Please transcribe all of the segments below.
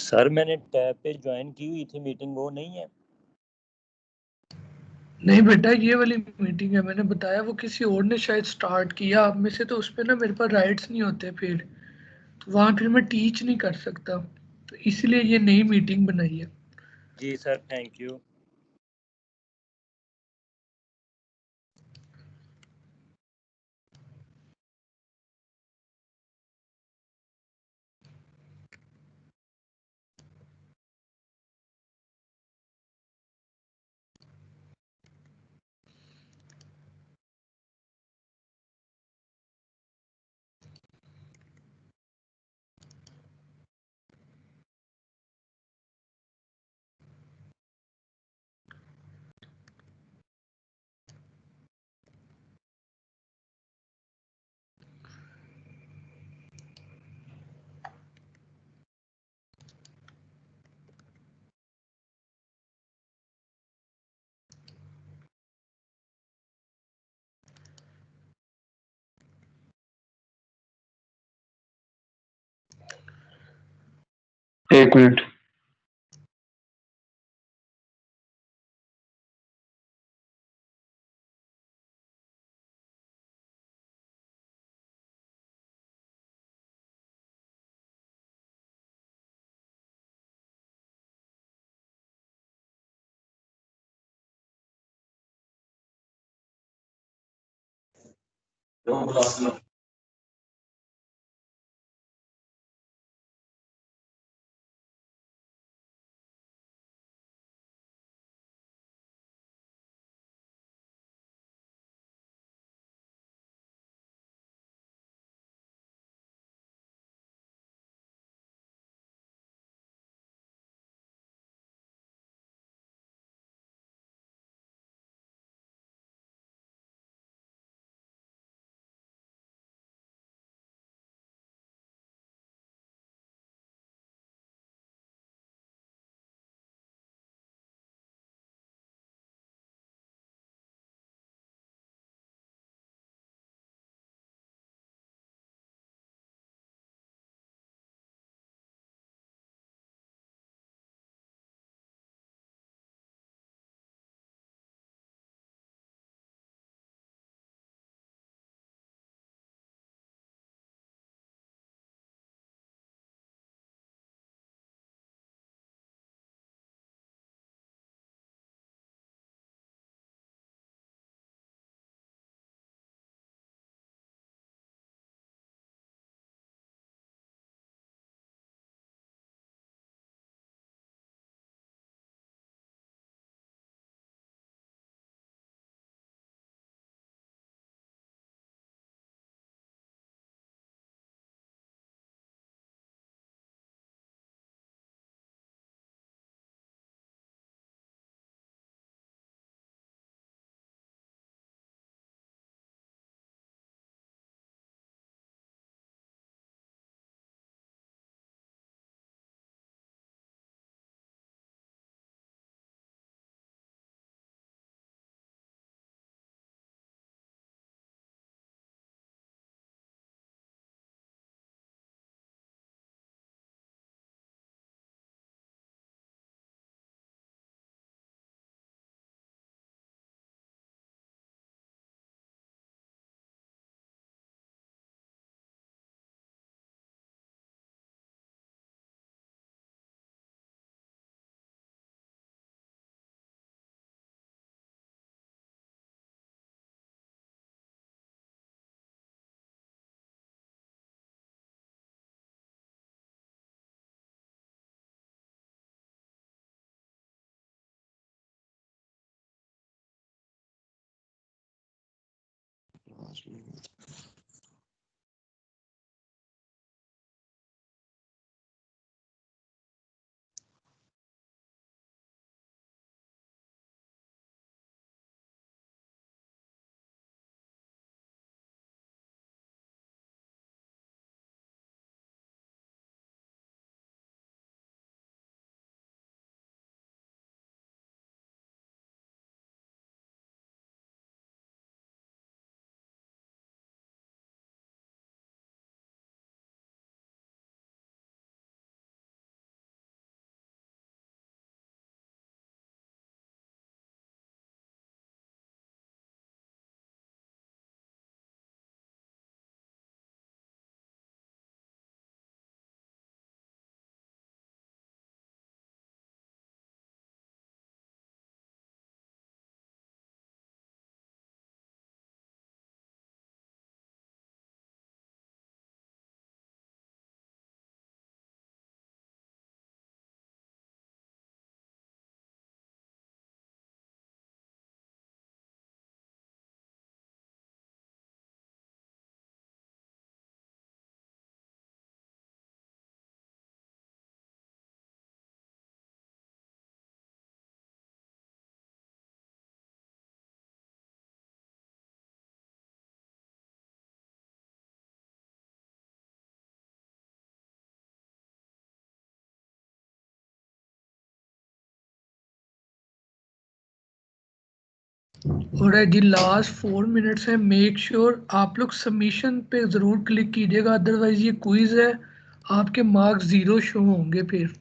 Sir मैंने tab पे join की हुई थी मीटिंग, वो नहीं है। नहीं बेटा, ये वाली मीटिंग है, मैंने बताया वो किसी और ने शायद स्टार्ट किया आप में से, तो उस पर ना मेरे पास राइट्स नहीं होते फिर, तो वहां फिर मैं टीच नहीं कर सकता, तो इसलिए ये नई मीटिंग बनाई है। जी सर, थैंक यू। एक मिनट। और है जी लास्ट 4 मिनट्स है। मेक श्योर आप लोग सबमिशन पे ज़रूर क्लिक कीजिएगा, अदरवाइज ये क्विज है, आपके मार्क्स 0 शो होंगे फिर।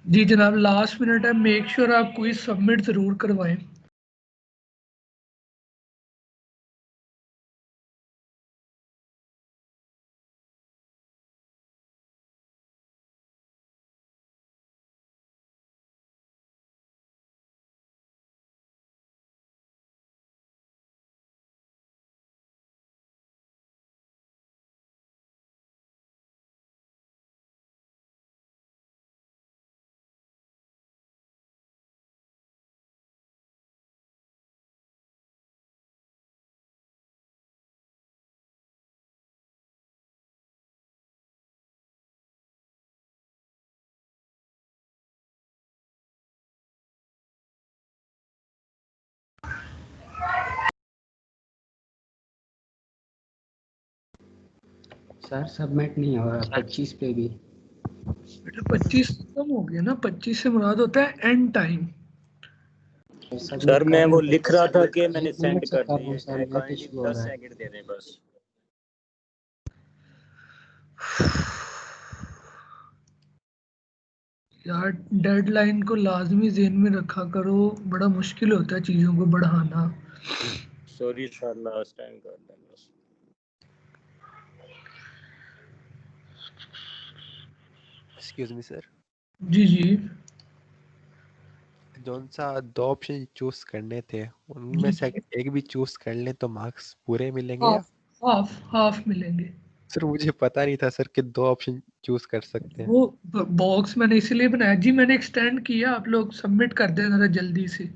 जी जनाब लास्ट मिनट है, मेक श्योर आप क्विज सबमिट ज़रूर करवाएं। सर सबमिट नहीं हो रहा 25 पे भी। बेटा 25 कम हो गया ना, 25 से मुराद होता है एंड टाइम। सर मैं वो लिख रहा था कि मैंने सेंड कर कर दिए सर हैं, नेट काइंडली इशू हो 10 रहा है। सेकंड दे दें बस। यार डेडलाइन को लाजमी जेहन में रखा करो, बड़ा मुश्किल होता है चीज़ों को बढ़ाना। सॉरी सर, लास्ट टाइम कर दें बस। एक्सक्यूज मी सर, जी जी जौन सा 2 ऑप्शन चूज करने थे उनमें जी से जी अगर एक भी चूज कर ले तो मार्क्स पूरे मिलेंगे या हाफ हाफ हाफ मिलेंगे। सर मुझे पता नहीं था सर कि 2 ऑप्शन चूज कर सकते हैं। वो बॉक्स मैंने इसीलिए बनाया जी, मैंने एक्सटेंड किया, आप लोग सबमिट कर दें जरा जल्दी से।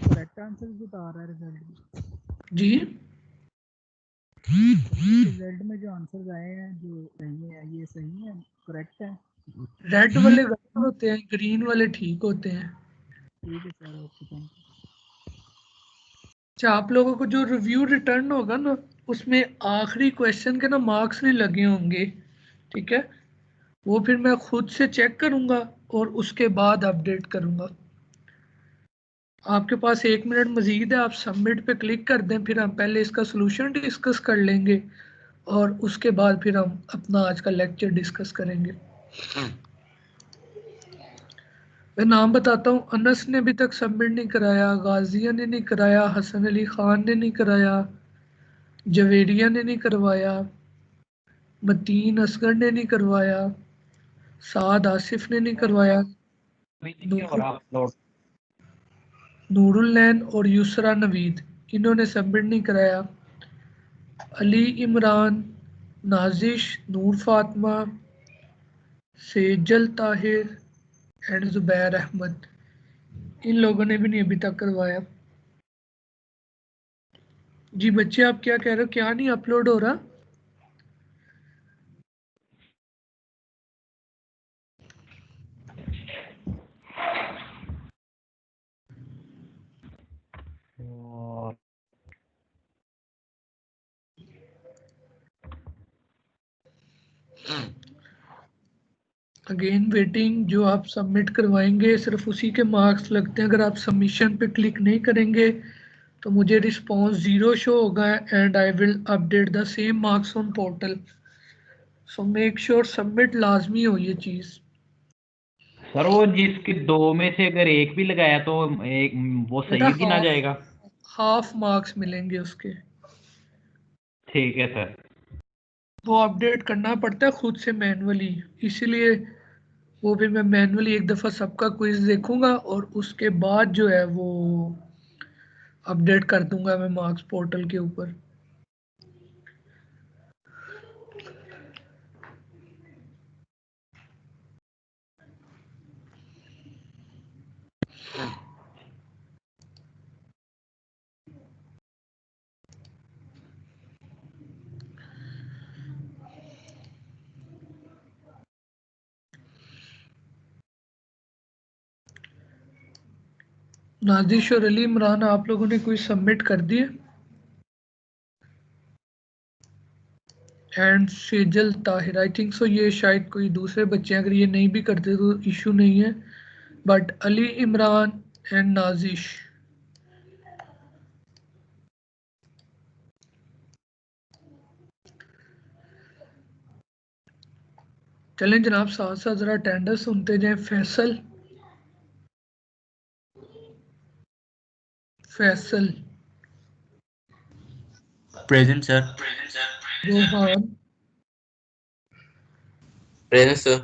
करेक्ट आंसर बता रहा है रिजल्ट में। जी रिजल्ट में जो आंसर्स आए हैं जो सही है ये सही है, करेक्ट है। रेड वाले गलत होते हैं, ग्रीन वाले ठीक होते हैं। ठीक है सर, ओके थैंक यू। अच्छा, आप लोगों को जो रिव्यू रिटर्न होगा ना, उसमें आखिरी क्वेश्चन के ना मार्क्स नहीं लगे होंगे, ठीक है? वो फिर मैं खुद से चेक करूंगा और उसके बाद अपडेट करूंगा। आपके पास 1 मिनट मजीद है, आप सबमिट पे क्लिक कर दें, फिर हम पहले इसका सोल्यूशन डिस्कस कर लेंगे और उसके बाद फिर हम अपना आज का लेक्चर डिस्कस करेंगे। मैं नाम बताता हूँ, अनस ने अभी तक सबमिट नहीं कराया, गाजिया ने नहीं कराया, हसन अली खान ने नहीं कराया, जवेरिया ने नहीं करवाया, मतीन असगर ने नहीं करवाया, साद आसिफ ने नहीं करवाया, नूरुल नैन और युसरा नवीद इन्होंने सबमिट नहीं कराया, अली इमरान, नाजिश, नूर फातिमा, सेजल ताहिर एंड जुबैर अहमद, इन लोगों ने भी नहीं अभी तक करवाया। जी बच्चे, आप क्या कह रहे हो, क्या नहीं अपलोड हो रहा? अगेन वेटिंग, जो आप सबमिट करवाएंगे सिर्फ उसी के मार्क्स लगते हैं। अगर आप सबमिशन पे क्लिक नहीं करेंगे तो मुझे रिस्पॉन्स 0 शो होगा and I will update the same marks on portal. So make sure submit लाजमी हो ये चीज़। सर वो जिसके 2 में से अगर एक भी लगाया तो एक वो बेटा सही गिना जाएगा। हाफ मार्क्स मिलेंगे उसके। ठीक है सर। वो अपडेट करना पड़ता है खुद से मैनुअली, इसीलिए वो भी मैं मैनुअली एक दफ़ा सबका क्विज देखूंगा और उसके बाद जो है वो अपडेट कर दूंगा मैं मार्क्स पोर्टल के ऊपर। नाजिश और अली इमरान, आप लोगों ने कोई सबमिट कर दिए? And Sejal Tahir, I think so ये शायद कोई दूसरे बच्चे हैं, अगर ये नहीं भी करते तो इशू नहीं है। बट अली इमरान एंड नाजिश, चलें जनाब, साथ साथ ज़रा अटेंडेंस सुनते जाएं। Faisal, Faisal, present sir. Rohan, present sir.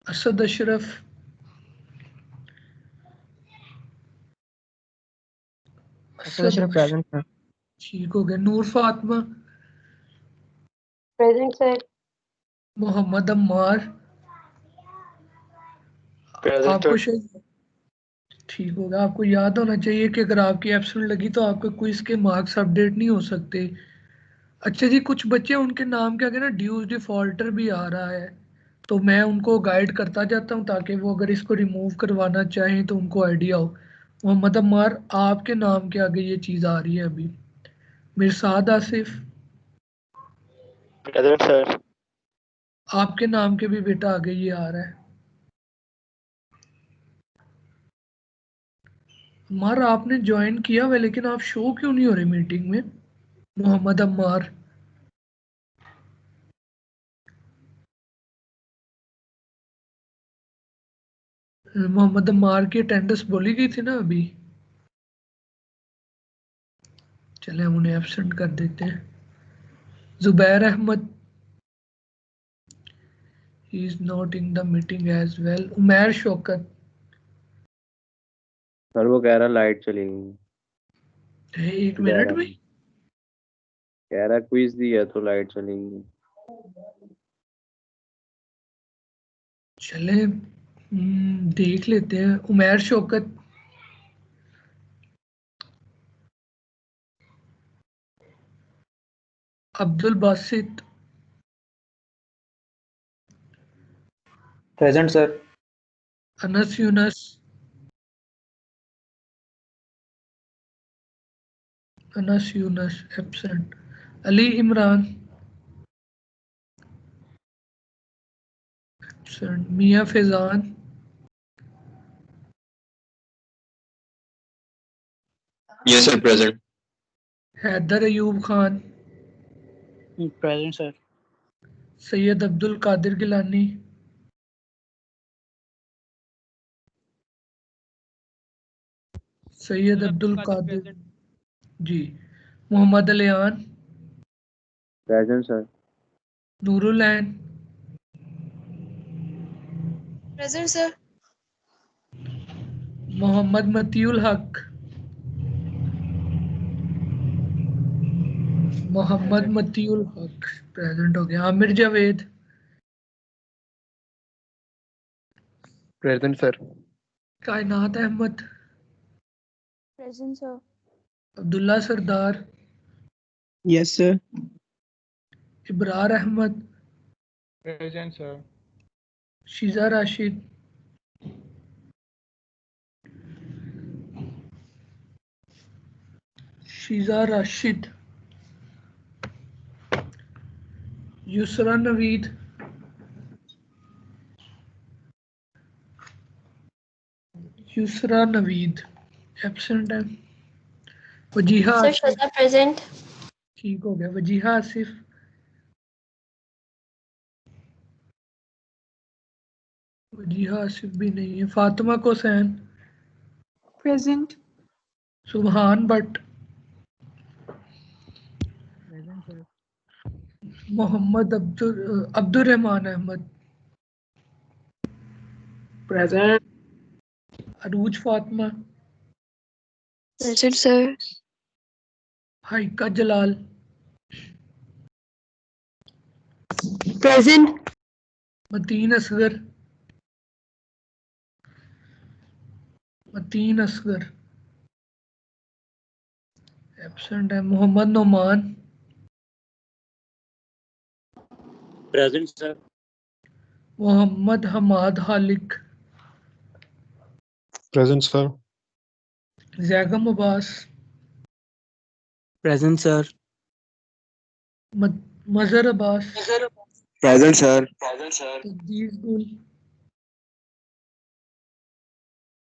Asad Ashraf, Asad present sir. ठीक हो गया। नूर फातिमा, प्रेजेंट सर। मोहम्मद अम्मार, आपको शायद ठीक होगा, आपको याद होना चाहिए कि अगर आपकी एब्सेंट लगी तो आपके क्विज के मार्क्स अपडेट नहीं हो सकते। अच्छा जी, कुछ बच्चे उनके नाम के आगे ना ड्यूज डिफॉल्टर भी आ रहा है, तो मैं उनको गाइड करता जाता हूँ ताकि वो अगर इसको रिमूव करवाना चाहें तो उनको आइडिया हो। मोहम्मद अम्मार, आपके नाम के आगे ये चीज़ आ रही है अभी। मिरसाद आसिफ, प्रेजेंट सर। आपके नाम के भी बेटा आगे ये आ रहा है। अम्मार, आपने ज्वाइन किया हुआ है लेकिन आप शो क्यों नहीं हो रहे मीटिंग में? मोहम्मद अम्मार, मोहम्मद अम्मार की अटेंडेंस बोली गई थी ना अभी। चले हम उन्हें एब्सेंट कर देते हैं। Zubair Ahmed, he is not in the meeting as well. Umair Shaukat, sir वो कह रहा लाइट चली गई। है 1 मिनट में। कह रहा क्विज दिया तो लाइट चली गई। चले देख लेते हैं। Umair Shaukat, Abdul Basit, present sir. Anas Younus, Anas Younus absent. Ali Imran absent. Mian Faizan, yes sir present. Haider Ayub Khan, present sir. Syed Abdul Qadir Gilani, Syed Abdul Qadir ji. Mohammad Aliyan, present sir. Noorul Ain, present sir. Mohammad Matiul Haq, Mohammad Matiul Haq present हो गया। Aamir Javed, present sir. Kainat Ahmed, present sir. Abdullah Sardar, yes sir. Ibrar Ahmed, present sir. Sheeza Rashid, Sheeza Rashid, Yusra Naveed, Yusra Naveed absent है। Wajiha sir Asif, Shweta present. ठीक हो गया। वजीहा आसिफ, वजीहा आसिफ भी नहीं है। Fatima Kosain, present. Subhan Bhatt, present sir. Mohammad Abdul Rehman Ahmed, present. Arooj Fatima, present sir. Haika Jalal, present. Mateen Asghar, Mateen Asghar absent है। Mohammad Noman, present sir. Mohammad Hammad Haliq, present sir. Zaigham Abbas, present sir. Mazhar Abbas, present sir. Taqdeer Gul,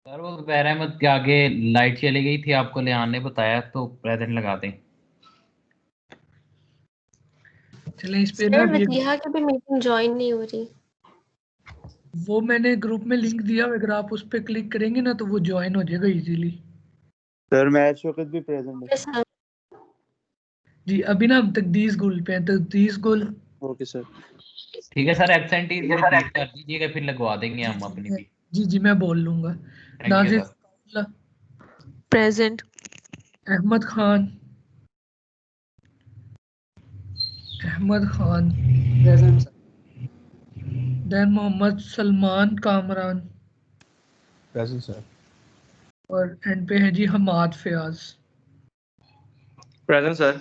sir वो जुबैर अहमद के आगे लाइट चली गई थी, आपको लियान ने बताया तो प्रेजेंट लगा दें। चले इस पे ना सर अब ये वजीहा की भी मीटिंग ज्वाइन नहीं हो रही। वो मैंने ग्रुप में लिंक दिया, अगर आप उस पर क्लिक करेंगे ना तो वो ज्वाइन हो जाएगा इजीली। सर मैच शौकत भी प्रेजेंट है। Okay sir. जी अभी ना हम तकदीस गुल पे हैं। तकदीस गुल, ओके सर। ठीक है सर, एब्सेंटीज रिपीट कर दीजिएगा, फिर लगवा देंगे हम अपनी भी। जी मैं बोल लूंगा। Thank you Nazir sir. Present. Ahmed Khan, Ahmed Khan, present sir. Then Mohammad Salman Kamran, present sir. और एंड पे है जी Hammad Fayaz. Present sir.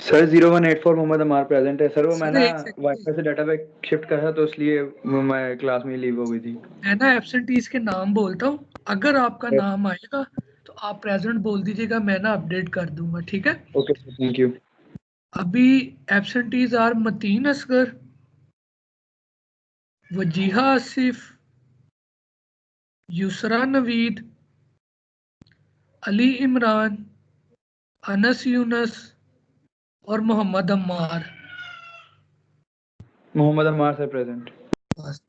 Sir 0184 Mohammad Ammar present है सर। वो मैं सर ना एक सेकंड, वाईफाई से डाटा पे शिफ्ट कर रहा तो इसलिए मैं क्लास में लीव हो गई थी। मैं ना एब्सेंटीज के नाम बोलता हूँ, अगर आपका नाम आएगा तो आप प्रेजेंट बोल दीजिएगा, मैं ना अपडेट कर दूंगा, ठीक है। Okay sir thank you. अभी एब्सेंटीज आर मतीन असगर, वजीहा आसिफ, युसरा नवीद, अली इमरान, अनस यूनस और मोहम्मद अम्मार। Mohammad Ammar sir present. बस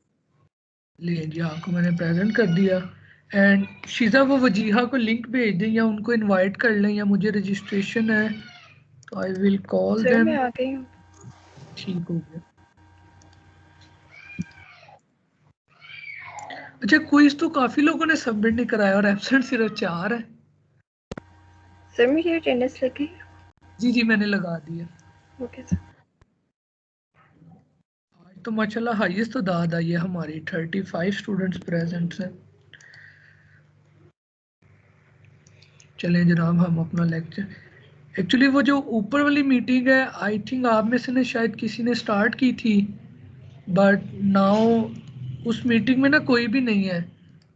ले जी, आपको मैंने प्रेजेंट कर दिया। एंड शीजा वो वजीहा को लिंक भेज दें या उनको इनवाइट कर लें, या मुझे रजिस्ट्रेशन है तो I will call sir them. मैं आ गई हूँ। ठीक हो गया। अच्छा, क्विज तो काफी लोगों ने सबमिट नहीं कराया और एब्सेंट सिर्फ 4 है। सर मेरी अटेंडेंस लगी? जी जी मैंने लगा दिया। Okay sir. आज तो माशाल्लाह हाईएस्ट तादाद आई है हमारी, 35 स्टूडेंट्स प्रेजेंट हैं। चलें जनाब, हम अपना लेक्चर, एक्चुअली वो जो ऊपर वाली मीटिंग है आई थिंक आप में से ने शायद किसी ने स्टार्ट की थी, बट नाउ उस मीटिंग में ना कोई भी नहीं है,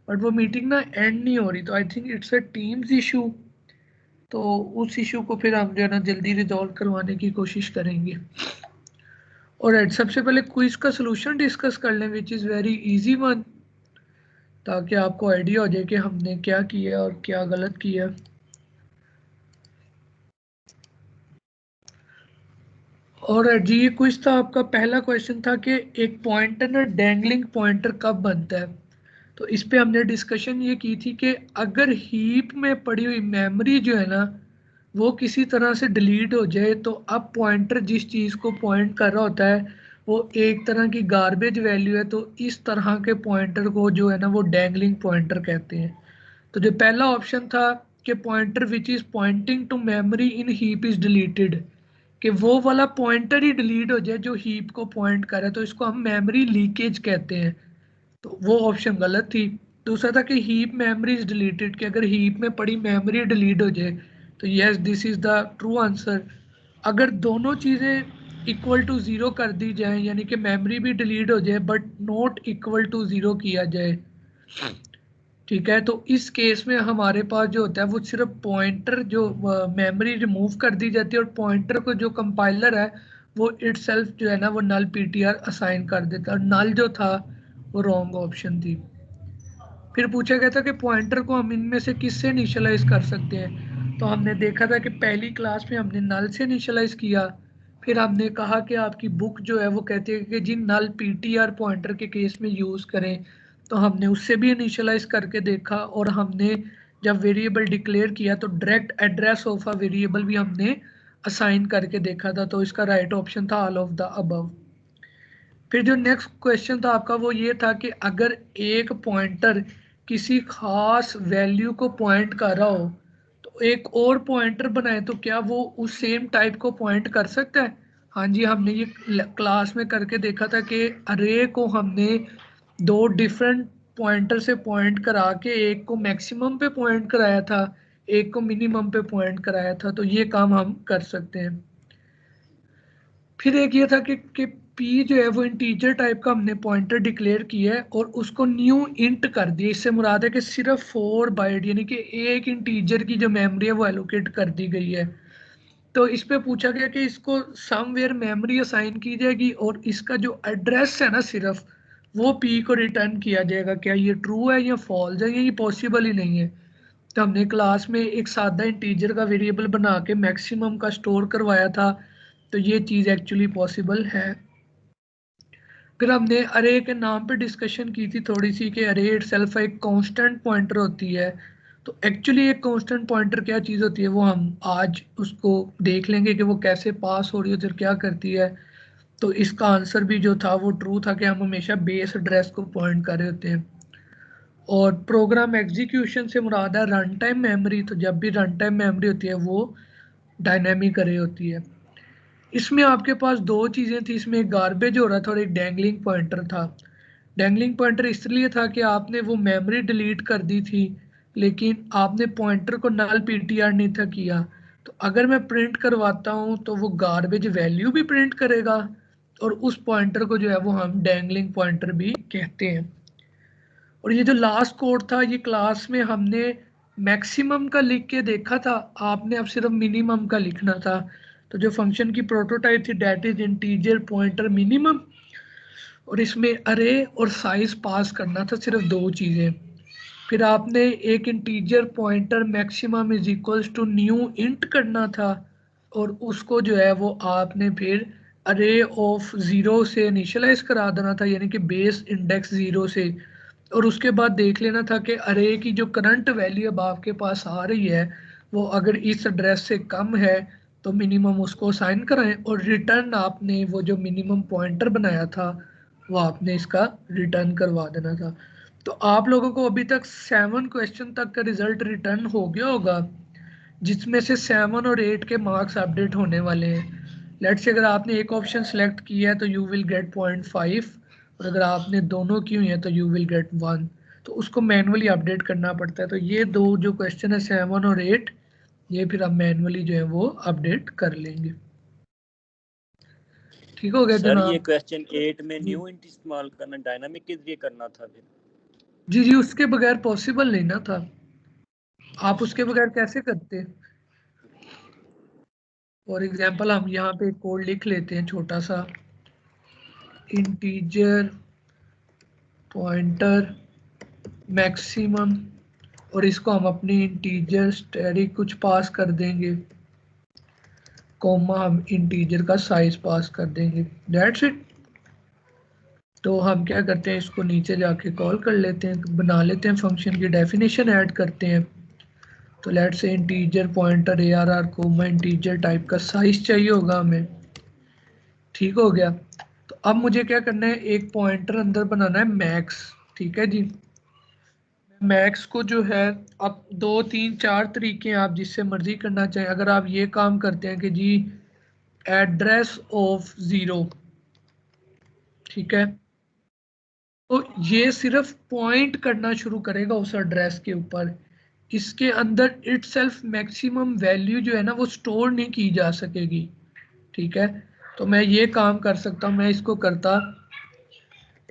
बट वो मीटिंग ना एंड नहीं हो रही, तो I think it's a teams issue. तो उस इशू को फिर हम जो है ना जल्दी रिजॉल्व करवाने की कोशिश करेंगे। और सबसे पहले क्विज का सलूशन डिस्कस कर लें, which is very easy one, ताकि आपको आइडिया हो जाए कि हमने क्या किया और क्या गलत किया। और जी ये क्विज था आपका, पहला क्वेश्चन था कि एक पॉइंटर ना डैंगलिंग पॉइंटर कब बनता है। तो इस पे हमने डिस्कशन ये की थी कि अगर हीप में पड़ी हुई मेमोरी जो है ना वो किसी तरह से डिलीट हो जाए, तो अब पॉइंटर जिस चीज़ को पॉइंट कर रहा होता है वो एक तरह की गार्बेज वैल्यू है, तो इस तरह के पॉइंटर को जो है ना वो डैंगलिंग पॉइंटर कहते हैं। तो जो पहला ऑप्शन था कि pointer which is pointing to memory in heap is deleted, कि वो वाला पॉइंटर ही डिलीट हो जाए जो हीप को पॉइंट करे, तो इसको हम मेमोरी लीकेज कहते हैं। तो वो ऑप्शन गलत थी। दूसरा था कि हीप मेमोरी इज डिलीटेड, कि अगर हीप में पड़ी मेमोरी डिलीट हो जाए, तो yes this is the true answer. अगर दोनों चीज़ें इक्वल टू ज़ीरो कर दी जाए, यानी कि मेमोरी भी डिलीट हो जाए but not equal to zero किया जाए, ठीक है, तो इस केस में हमारे पास जो होता है वो सिर्फ पॉइंटर जो मेमोरी रिमूव कर दी जाती है, और पॉइंटर को जो कंपाइलर है वो इटसेल्फ जो है ना वो नल पीटीआर असाइन कर देता है, और नल जो था वो रॉन्ग ऑप्शन थी। फिर पूछा गया था कि पॉइंटर को हम इनमें से किससे इनिशियलाइज कर सकते हैं, तो हमने देखा था कि पहली क्लास में हमने नल से इनिशियलाइज किया। फिर हमने कहा कि आपकी बुक जो है वो कहती है कि जी नल पीटीआर पॉइंटर के केस में यूज़ करें, तो हमने उससे भी इनिशियलाइज करके देखा। और हमने जब वेरिएबल डिक्लेयर किया तो direct address of a variable भी हमने असाइन करके देखा था, तो इसका राइट ऑप्शन था ऑल ऑफ द अबव। फिर जो नेक्स्ट क्वेश्चन था आपका वो ये था कि अगर एक पॉइंटर किसी खास वैल्यू को पॉइंट कर रहा हो तो एक और पॉइंटर बनाए, तो क्या वो उस सेम टाइप को पॉइंट कर सकता है। हाँ जी, हमने ये क्लास में करके देखा था कि अरे को हमने दो डिफरेंट पॉइंटर से पॉइंट करा के एक को मैक्सिमम पे पॉइंट कराया था, एक को मिनिमम पे पॉइंट कराया था, तो ये काम हम कर सकते हैं। फिर एक ये था कि पी जो है वो इंटीजर टाइप का हमने पॉइंटर डिक्लेयर किया है और उसको न्यू इंट कर दिया। इससे मुराद है कि सिर्फ 4 बाइट यानी कि एक इंटीजर की जो मेमोरी है वो एलोकेट कर दी गई है। तो इस पे पूछा गया कि इसको समवेयर मेमोरी असाइन की जाएगी और इसका जो एड्रेस है ना सिर्फ वो पी को रिटर्न किया जाएगा। क्या ये ट्रू है या फॉल्स है, ये पॉसिबल ही नहीं है। तो हमने क्लास में एक सादा इंटीजर का वेरिएबल बना के मैक्सिमम का स्टोर करवाया था, तो ये चीज़ एक्चुअली पॉसिबल है। फिर हमने अरे के नाम पे डिस्कशन की थी थोड़ी सी कि अरे इटसेल्फ एक कांस्टेंट पॉइंटर होती है। तो एक्चुअली एक कांस्टेंट पॉइंटर क्या चीज़ होती है वो हम आज उसको देख लेंगे कि वो कैसे पास हो रही है और क्या करती है। तो इसका आंसर भी जो था वो ट्रू था कि हम हमेशा बेस एड्रेस को पॉइंट कर रहे होते हैं। और प्रोग्राम एग्जीक्यूशन से मुराद है रन टाइम मेमोरी, तो जब भी रन टाइम मेमोरी होती है वो डायनेमिक अरे होती है। इसमें आपके पास दो चीज़ें थी, इसमें एक गार्बेज हो रहा था और एक डैंगलिंग पॉइंटर था। डैंगलिंग पॉइंटर इसलिए था कि आपने वो मेमोरी डिलीट कर दी थी लेकिन आपने पॉइंटर को नल पीटीआर नहीं था किया, तो अगर मैं प्रिंट करवाता हूँ तो वो गार्बेज वैल्यू भी प्रिंट करेगा और उस पॉइंटर को जो है वो हम डैंगलिंग पॉइंटर भी कहते हैं। और ये जो लास्ट कोड था ये क्लास में हमने मैक्सिमम का लिख के देखा था, आपने अब सिर्फ मिनिमम का लिखना था। तो जो फंक्शन की प्रोटोटाइप थी that is integer pointer minimum, और इसमें अरे और साइज पास करना था, सिर्फ दो चीज़ें। फिर आपने एक integer pointer maximum is equals to new int करना था, और उसको जो है वो आपने फिर अरे ऑफ ज़ीरो से इनिशियलाइज करा देना था, यानी कि बेस इंडेक्स ज़ीरो से, और उसके बाद देख लेना था कि अरे की जो करंट वैल्यू अब आपके पास आ रही है वो अगर इस एड्रेस से कम है तो मिनिमम उसको साइन कराएं, और रिटर्न आपने वो जो मिनिमम पॉइंटर बनाया था वो आपने इसका रिटर्न करवा देना था। तो आप लोगों को अभी तक 7 क्वेश्चन तक का रिजल्ट रिटर्न हो गया होगा, जिसमें से 7 और 8 के मार्क्स अपडेट होने वाले हैं। लेट्स से अगर आपने एक ऑप्शन सेलेक्ट किया है तो यू विल गेट 0.5, और अगर आपने दोनों की हुई है तो यू विल गेट 1। तो उसको मैनुअली अपडेट करना पड़ता है। तो ये दो जो क्वेश्चन है 7 और 8, ये फिर आप मैनुअली जो है वो अपडेट कर लेंगे। ठीक हो गया सर ये जनाब? क्वेश्चन 8 में न्यू इंट इस्तेमाल करना डायनामिक के जरिए करना था फिर? जी जी, उसके बगैर पॉसिबल नहीं ना था, आप उसके बगैर कैसे करते? फॉर एग्जाम्पल हम यहाँ पे कोड लिख लेते हैं छोटा सा, इंटीजर पॉइंटर मैक्सिमम, और इसको हम अपनी इंटीजर स्टैटिक कुछ पास कर देंगे, कॉमा हम इंटीजर का साइज पास कर देंगे, दैट्स इट। तो हम क्या करते हैं, इसको नीचे जाके कॉल कर लेते हैं, बना लेते हैं फंक्शन की डेफिनेशन ऐड करते हैं। तो let's say integer pointer ARR comma integer type का साइज चाहिए होगा हमें। ठीक हो गया। तो अब मुझे क्या करना है, एक पॉइंटर अंदर बनाना है मैक्स। ठीक है जी, मैक्स को जो है अब 2 3 4 तरीके हैं, आप जिससे मर्जी करना चाहें। अगर आप ये काम करते हैं कि जी एड्रेस ऑफ ज़ीरो, ठीक है, तो ये सिर्फ पॉइंट करना शुरू करेगा उस एड्रेस के ऊपर, इसके अंदर इटसेल्फ मैक्सिमम वैल्यू जो है ना वो स्टोर नहीं की जा सकेगी। ठीक है, तो मैं ये काम कर सकता हूँ, मैं इसको करता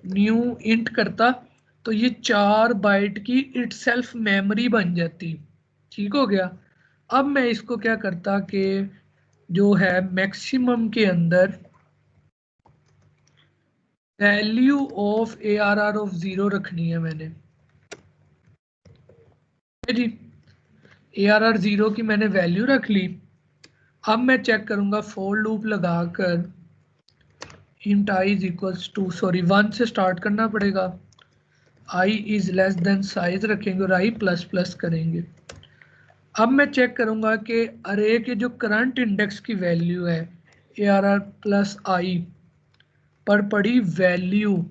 न्यू इंट करता, तो ये 4 बाइट की इटसेल्फ मेमोरी बन जाती। ठीक हो गया। अब मैं इसको क्या करता कि जो है मैक्सिमम के अंदर value of ARR of zero रखनी है मैंने जी। ARR ज़ीरो की मैंने वैल्यू रख ली। अब मैं चेक करूंगा फॉर लूप लगाकर int I is equals to, sorry 1 से स्टार्ट करना पड़ेगा, I is less than size रखेंगे और I प्लस प्लस करेंगे। अब मैं चेक करूंगा कि अरे के जो करंट इंडेक्स की वैल्यू है ARR प्लस I पर पड़ी वैल्यू,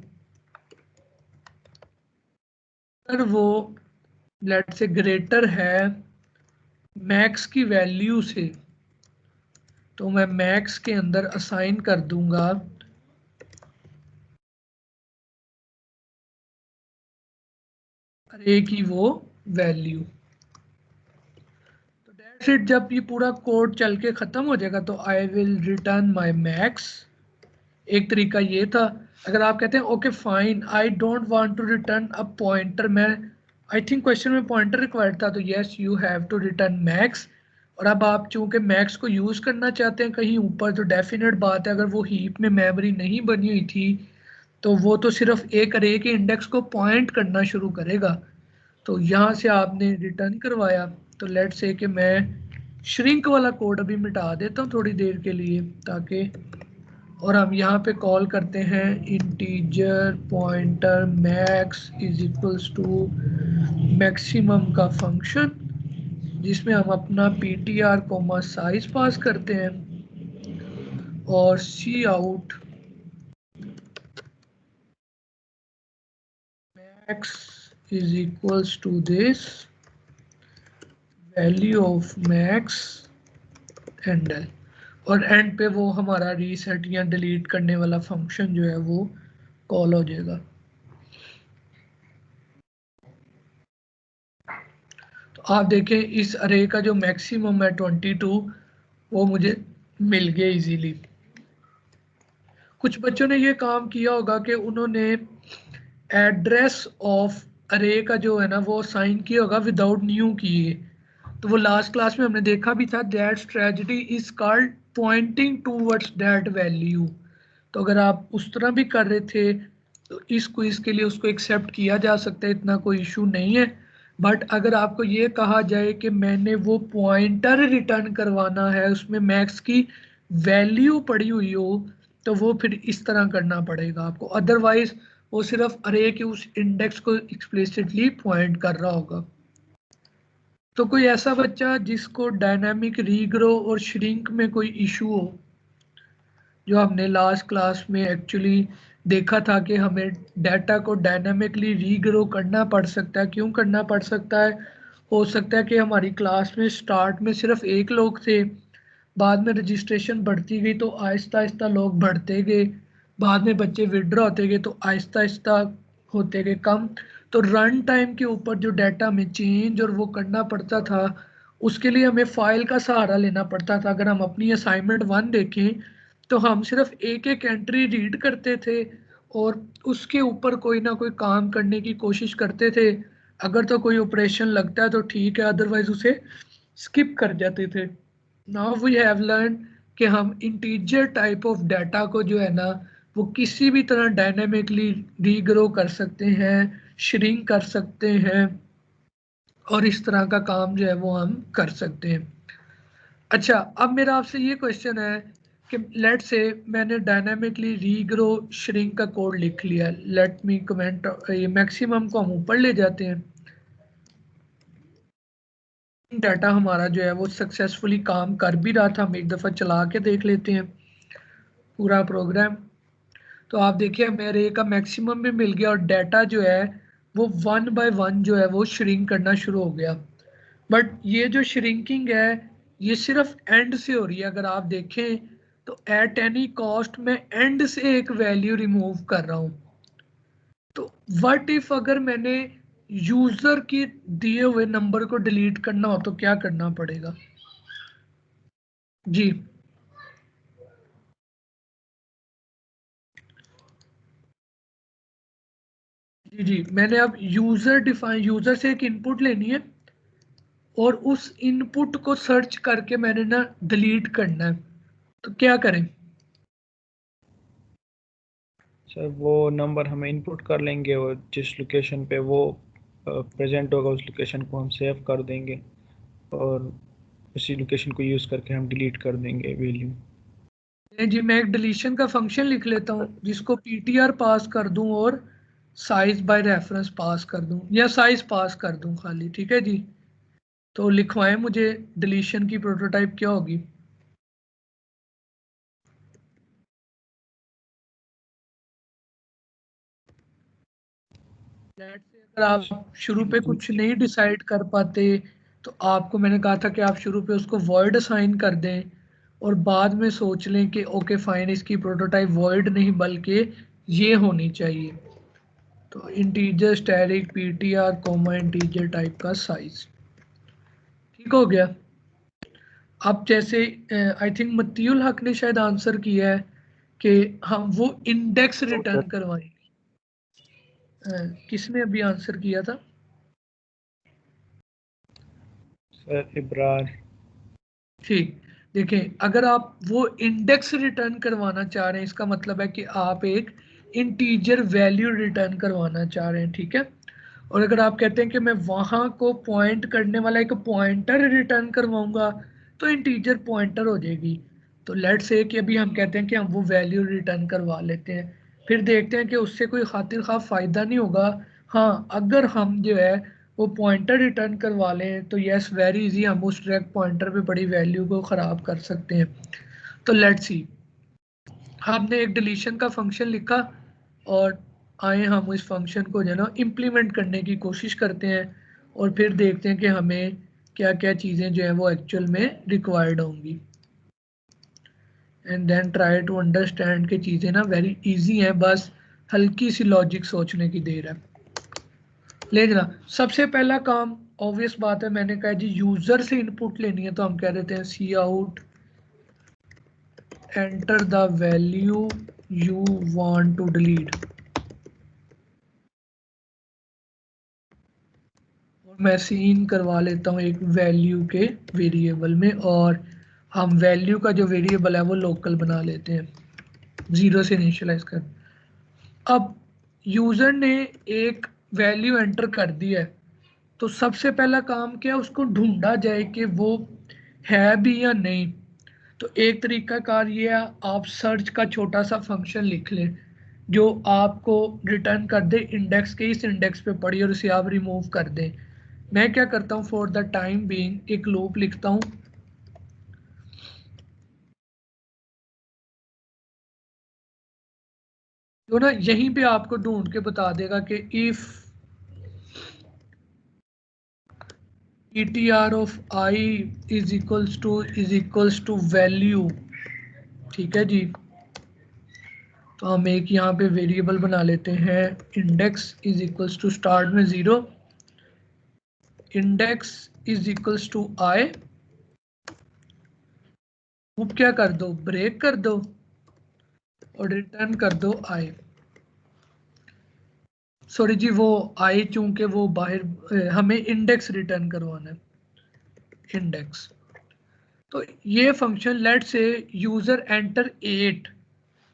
अगर वो लेट से ग्रेटर है मैक्स की वैल्यू से, तो मैं मैक्स के अंदर असाइन कर दूंगा अरे की वो वैल्यू। तो दैट्स इट, जब ये पूरा कोड चल के ख़त्म हो जाएगा तो I will return my max. एक तरीका ये था। अगर आप कहते हैं okay fine I don't want to return a pointer, मैं आई थिंक क्वेश्चन में पॉइंटर रिक्वायर्ड था, तो yes you have to return max. और अब आप चूंकि मैक्स को यूज़ करना चाहते हैं कहीं ऊपर, तो डेफिनेट बात है अगर वो हीप में मेमोरी नहीं बनी हुई थी तो वो तो सिर्फ एक अरे के इंडेक्स को पॉइंट करना शुरू करेगा। तो यहाँ से आपने रिटर्न करवाया, तो लेट्स से कि मैं श्रिंक वाला कोड अभी मिटा देता हूँ थोड़ी देर के लिए ताकि, और हम यहाँ पे कॉल करते हैं integer pointer max is equals to maximum का फंक्शन, जिसमें हम अपना ptr कोमा साइज पास करते हैं और cout max is equals to this value of max endl, और एंड पे वो हमारा रीसेट या डिलीट करने वाला फंक्शन जो है वो कॉल हो जाएगा। तो आप देखें इस अरे का जो मैक्सिमम है 22, वो मुझे मिल गया इजीली। कुछ बच्चों ने ये काम किया होगा कि उन्होंने एड्रेस ऑफ अरे का जो है ना वो साइन किया होगा विदाउट न्यू किए, तो वो लास्ट क्लास में हमने देखा भी था, that strategy is called pointing towards that value. तो अगर आप उस तरह भी कर रहे थे तो इस क्विज के लिए उसको एक्सेप्ट किया जा सकता है, इतना कोई इशू नहीं है। बट अगर आपको ये कहा जाए कि मैंने वो पॉइंटर रिटर्न करवाना है, उसमें मैक्स की वैल्यू पड़ी हुई हो, तो वो फिर इस तरह करना पड़ेगा आपको। अदरवाइज वो सिर्फ अरे के उस इंडेक्स को एक्सप्लिसिटली पॉइंट कर रहा होगा। तो कोई ऐसा बच्चा जिसको डायनामिक रीग्रो और श्रिंक में कोई इशू हो, जो हमने लास्ट क्लास में एक्चुअली देखा था कि हमें डाटा को डायनामिकली रीग्रो करना पड़ सकता है। क्यों करना पड़ सकता है? हो सकता है कि हमारी क्लास में स्टार्ट में सिर्फ एक लोग थे, बाद में रजिस्ट्रेशन बढ़ती गई तो आहिस्ता आहिस्ता लोग बढ़ते गए, बाद में बच्चे विड्रॉ होते गए तो आहिस्ता आहिस्ता होते गए कम। तो रन टाइम के ऊपर जो डाटा में चेंज और वो करना पड़ता था, उसके लिए हमें फाइल का सहारा लेना पड़ता था। अगर हम अपनी असाइनमेंट 1 देखें तो हम सिर्फ एक एक एंट्री रीड करते थे और उसके ऊपर कोई ना कोई काम करने की कोशिश करते थे। अगर तो कोई ऑपरेशन लगता है तो ठीक है, अदरवाइज उसे स्किप कर जाते थे। नाउ वी हैव लर्न कि हम इंटीजर टाइप ऑफ डाटा को जो है ना, वो किसी भी तरह डायनामिकली रीग्रो कर सकते हैं, श्रिंक कर सकते हैं, और इस तरह का काम जो है वो हम कर सकते हैं। अच्छा, अब मेरा आपसे ये क्वेश्चन है कि लेट से मैंने डायनामिकली रीग्रो श्रिंक का कोड लिख लिया। लेट मी कमेंट, ये मैक्सिमम को हम ऊपर ले जाते हैं। डाटा हमारा जो है वो सक्सेसफुली काम कर भी रहा था, हम एक दफ़ा चला के देख लेते हैं पूरा प्रोग्राम। तो आप देखिए मेरे का मैक्सिमम भी मिल गया और डाटा जो है वो 1 बाय 1 जो है वो श्रिंक करना शुरू हो गया। बट ये जो श्रिंकिंग है ये सिर्फ एंड से हो रही है। अगर आप देखें तो एट एनी कॉस्ट में एंड से एक वैल्यू रिमूव कर रहा हूं। तो व्हाट इफ अगर मैंने यूजर की दिए हुए नंबर को डिलीट करना हो तो क्या करना पड़ेगा? जी जी जी, मैंने अब यूजर से एक इनपुट लेनी है और उस इनपुट को सर्च करके मैंने ना डिलीट करना है। तो क्या करें? सर वो नंबर हम इनपुट कर लेंगे और जिस लोकेशन पे वो प्रेजेंट होगा उस लोकेशन को हम सेव कर देंगे और उसी लोकेशन को यूज़ करके हम डिलीट कर देंगे वैल्यू। जी, मैं एक डिलीशन का फंक्शन लिख लेता हूँ जिसको ptr पास कर दूं और साइज बाय रेफरेंस पास कर दूं, या साइज पास कर दूं खाली। ठीक है जी, तो लिखवाएं मुझे डिलीशन की प्रोटोटाइप क्या होगी। अगर आप शुरू पे कुछ नहीं डिसाइड कर पाते तो आपको मैंने कहा था कि आप शुरू पे उसको वॉइड असाइन कर दें और बाद में सोच लें कि ओके फाइन, इसकी प्रोटोटाइप वॉइड नहीं बल्कि ये होनी चाहिए। तो integer static ptr comma integer type का साइज, ठीक हो गया। अब जैसे आई थिंक मतीउल हक ने शायद आंसर किया है कि हम वो इंडेक्स रिटर्न करवाएंगे। किसने अभी आंसर किया था? सर इब्रार। ठीक, देखें अगर आप वो इंडेक्स रिटर्न करवाना चाह रहे हैं, इसका मतलब है कि आप एक इंटीजर वैल्यू रिटर्न करवाना चाह रहे हैं। ठीक है, और अगर आप कहते हैं कि मैं वहां को पॉइंट करने वाला एक पॉइंटर रिटर्न करवाऊंगा तो इंटीजर पॉइंटर हो जाएगी। तो लेट्स से कि अभी हम कहते हैं कि हम वो वैल्यू रिटर्न करवा लेते हैं, फिर देखते हैं कि उससे कोई खातिर खा फायदा नहीं होगा। हाँ, अगर हम जो है वो पॉइंटर रिटर्न करवा लें तो यस वेरी इजी, हम उस डायरेक्ट पॉइंटर पे बड़ी वैल्यू को ख़राब कर सकते हैं। तो लेट्स सी, हमने एक डिलीशन का फंक्शन लिखा और आए हम इस फंक्शन को जो है ना इम्प्लीमेंट करने की कोशिश करते हैं और फिर देखते हैं कि हमें क्या क्या चीज़ें जो है वो एक्चुअल में रिक्वायर्ड होंगी। And then try to understand कि चीज़ें ना वेरी इजी हैं, बस हल्की सी लॉजिक सोचने की देर है। लेकिन सबसे पहला काम ऑब्वियस बात है, मैंने कहा जी यूज़र से इनपुट लेनी है तो हम कह देते हैं cout enter the value you want to delete. मैं सीन करवा लेता हूँ एक वैल्यू के वेरिएबल में, और हम वैल्यू का जो वेरिएबल है वो लोकल बना लेते हैं, 0 से इनिशियलाइज कर। अब यूजर ने एक वैल्यू एंटर कर दी है तो सबसे पहला काम क्या, उसको ढूंढा जाए कि वो है भी या नहीं। तो एक तरीका कार ये है, आप सर्च का छोटा सा फंक्शन लिख लें जो आपको रिटर्न कर दे इंडेक्स के इस इंडेक्स पे पड़ी और उसे आप रिमूव कर दें। मैं क्या करता हूँ, फॉर द टाइम बीइंग एक लूप लिखता हूँ, जो ना यहीं पे आपको ढूंढ के बता देगा कि if ETR of I is equals to value. ठीक है जी, तो हम एक यहाँ पे वेरिएबल बना लेते हैं, index is equals to start में 0, index is equals to I, loop क्या कर दो, ब्रेक कर दो और रिटर्न कर दो I। सॉरी जी, वो I चूंकि वो बाहर हमें इंडेक्स रिटर्न करवाना है, इंडेक्स। तो ये फंक्शन लेट से यूजर एंटर 8,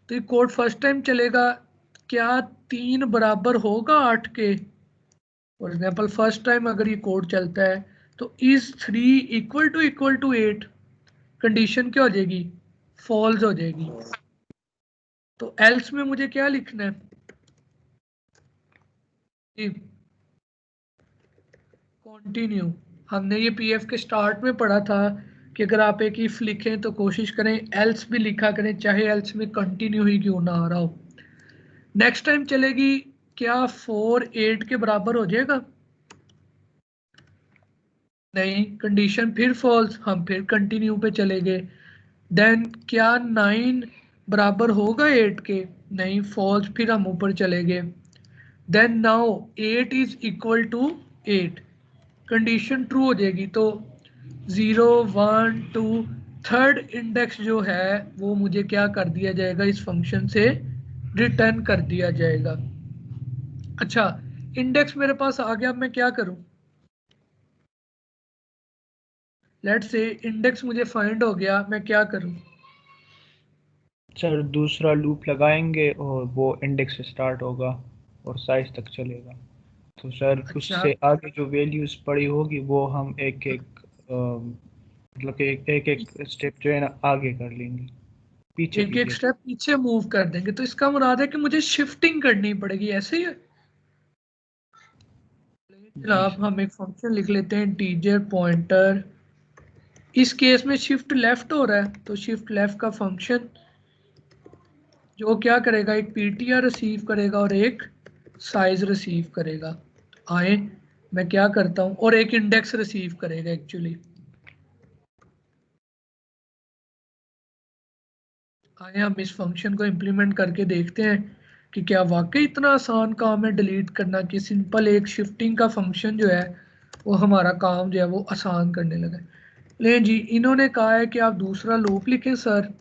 तो ये कोड फर्स्ट टाइम चलेगा, क्या 3 बराबर होगा 8 के? फॉर एग्जाम्पल फर्स्ट टाइम अगर ये कोड चलता है तो इज 3 इक्वल टू 8, कंडीशन क्या हो जाएगी, फॉल्स हो जाएगी। तो एल्स में मुझे क्या लिखना है जी, कंटिन्यू। हमने ये पीएफ के स्टार्ट में पढ़ा था कि अगर आप एक इफ लिखें तो कोशिश करें एल्स भी लिखा करें, चाहे एल्स में कंटिन्यू ही क्यों ना आ रहा हो। नेक्स्ट टाइम चलेगी, क्या 4 8 के बराबर हो जाएगा? नहीं, कंडीशन फिर फॉल्स, हम फिर कंटिन्यू पे चले गए। देन क्या 9 बराबर होगा 8 के? नहीं, फॉल्स, फिर हम ऊपर चले गए। Then now 8 is equal to 8, condition true हो जाएगी, तो 0 1 2 थर्ड इंडेक्स जो है वो मुझे क्या कर दिया जाएगा, इस फंक्शन से रिटर्न कर दिया जाएगा। अच्छा, इंडेक्स मेरे पास आ गया, अब मैं क्या करूं, लेट से इंडेक्स मुझे फाइंड हो गया, मैं क्या करूं? सर दूसरा लूप लगाएंगे और वो इंडेक्स से स्टार्ट होगा और साइज तक चलेगा। तो सर अच्छा, उससे आगे जो वैल्यूज पड़ी होगी वो हम एक एक मतलब कि एक एक स्टेप जो है ना आगे कर लेंगे, पीछे एक एक पीछे। स्टेप पीछे मूव कर देंगे, तो इसका मुराद है कि मुझे शिफ्टिंग करनी पड़ेगी, ऐसे ही है। जी जनाब सर। हम एक फंक्शन लिख लेते हैं इंटीजर पॉइंटर, इस केस में शिफ्ट लेफ्ट हो रहा है तो शिफ्ट लेफ्ट का फंक्शन जो क्या करेगा, एक पीटीआर रिसीव करेगा और एक साइज रिसीव करेगा। आए, मैं क्या करता हूं, और एक इंडेक्स रिसीव करेगा एक्चुअली। आए हम इस फंक्शन को इम्प्लीमेंट करके देखते हैं कि क्या वाकई इतना आसान काम है डिलीट करना, कि सिंपल एक शिफ्टिंग का फंक्शन जो है वो हमारा काम जो है वो आसान करने लगा। ले जी, इन्होंने कहा है कि आप दूसरा लूप लिखें सर,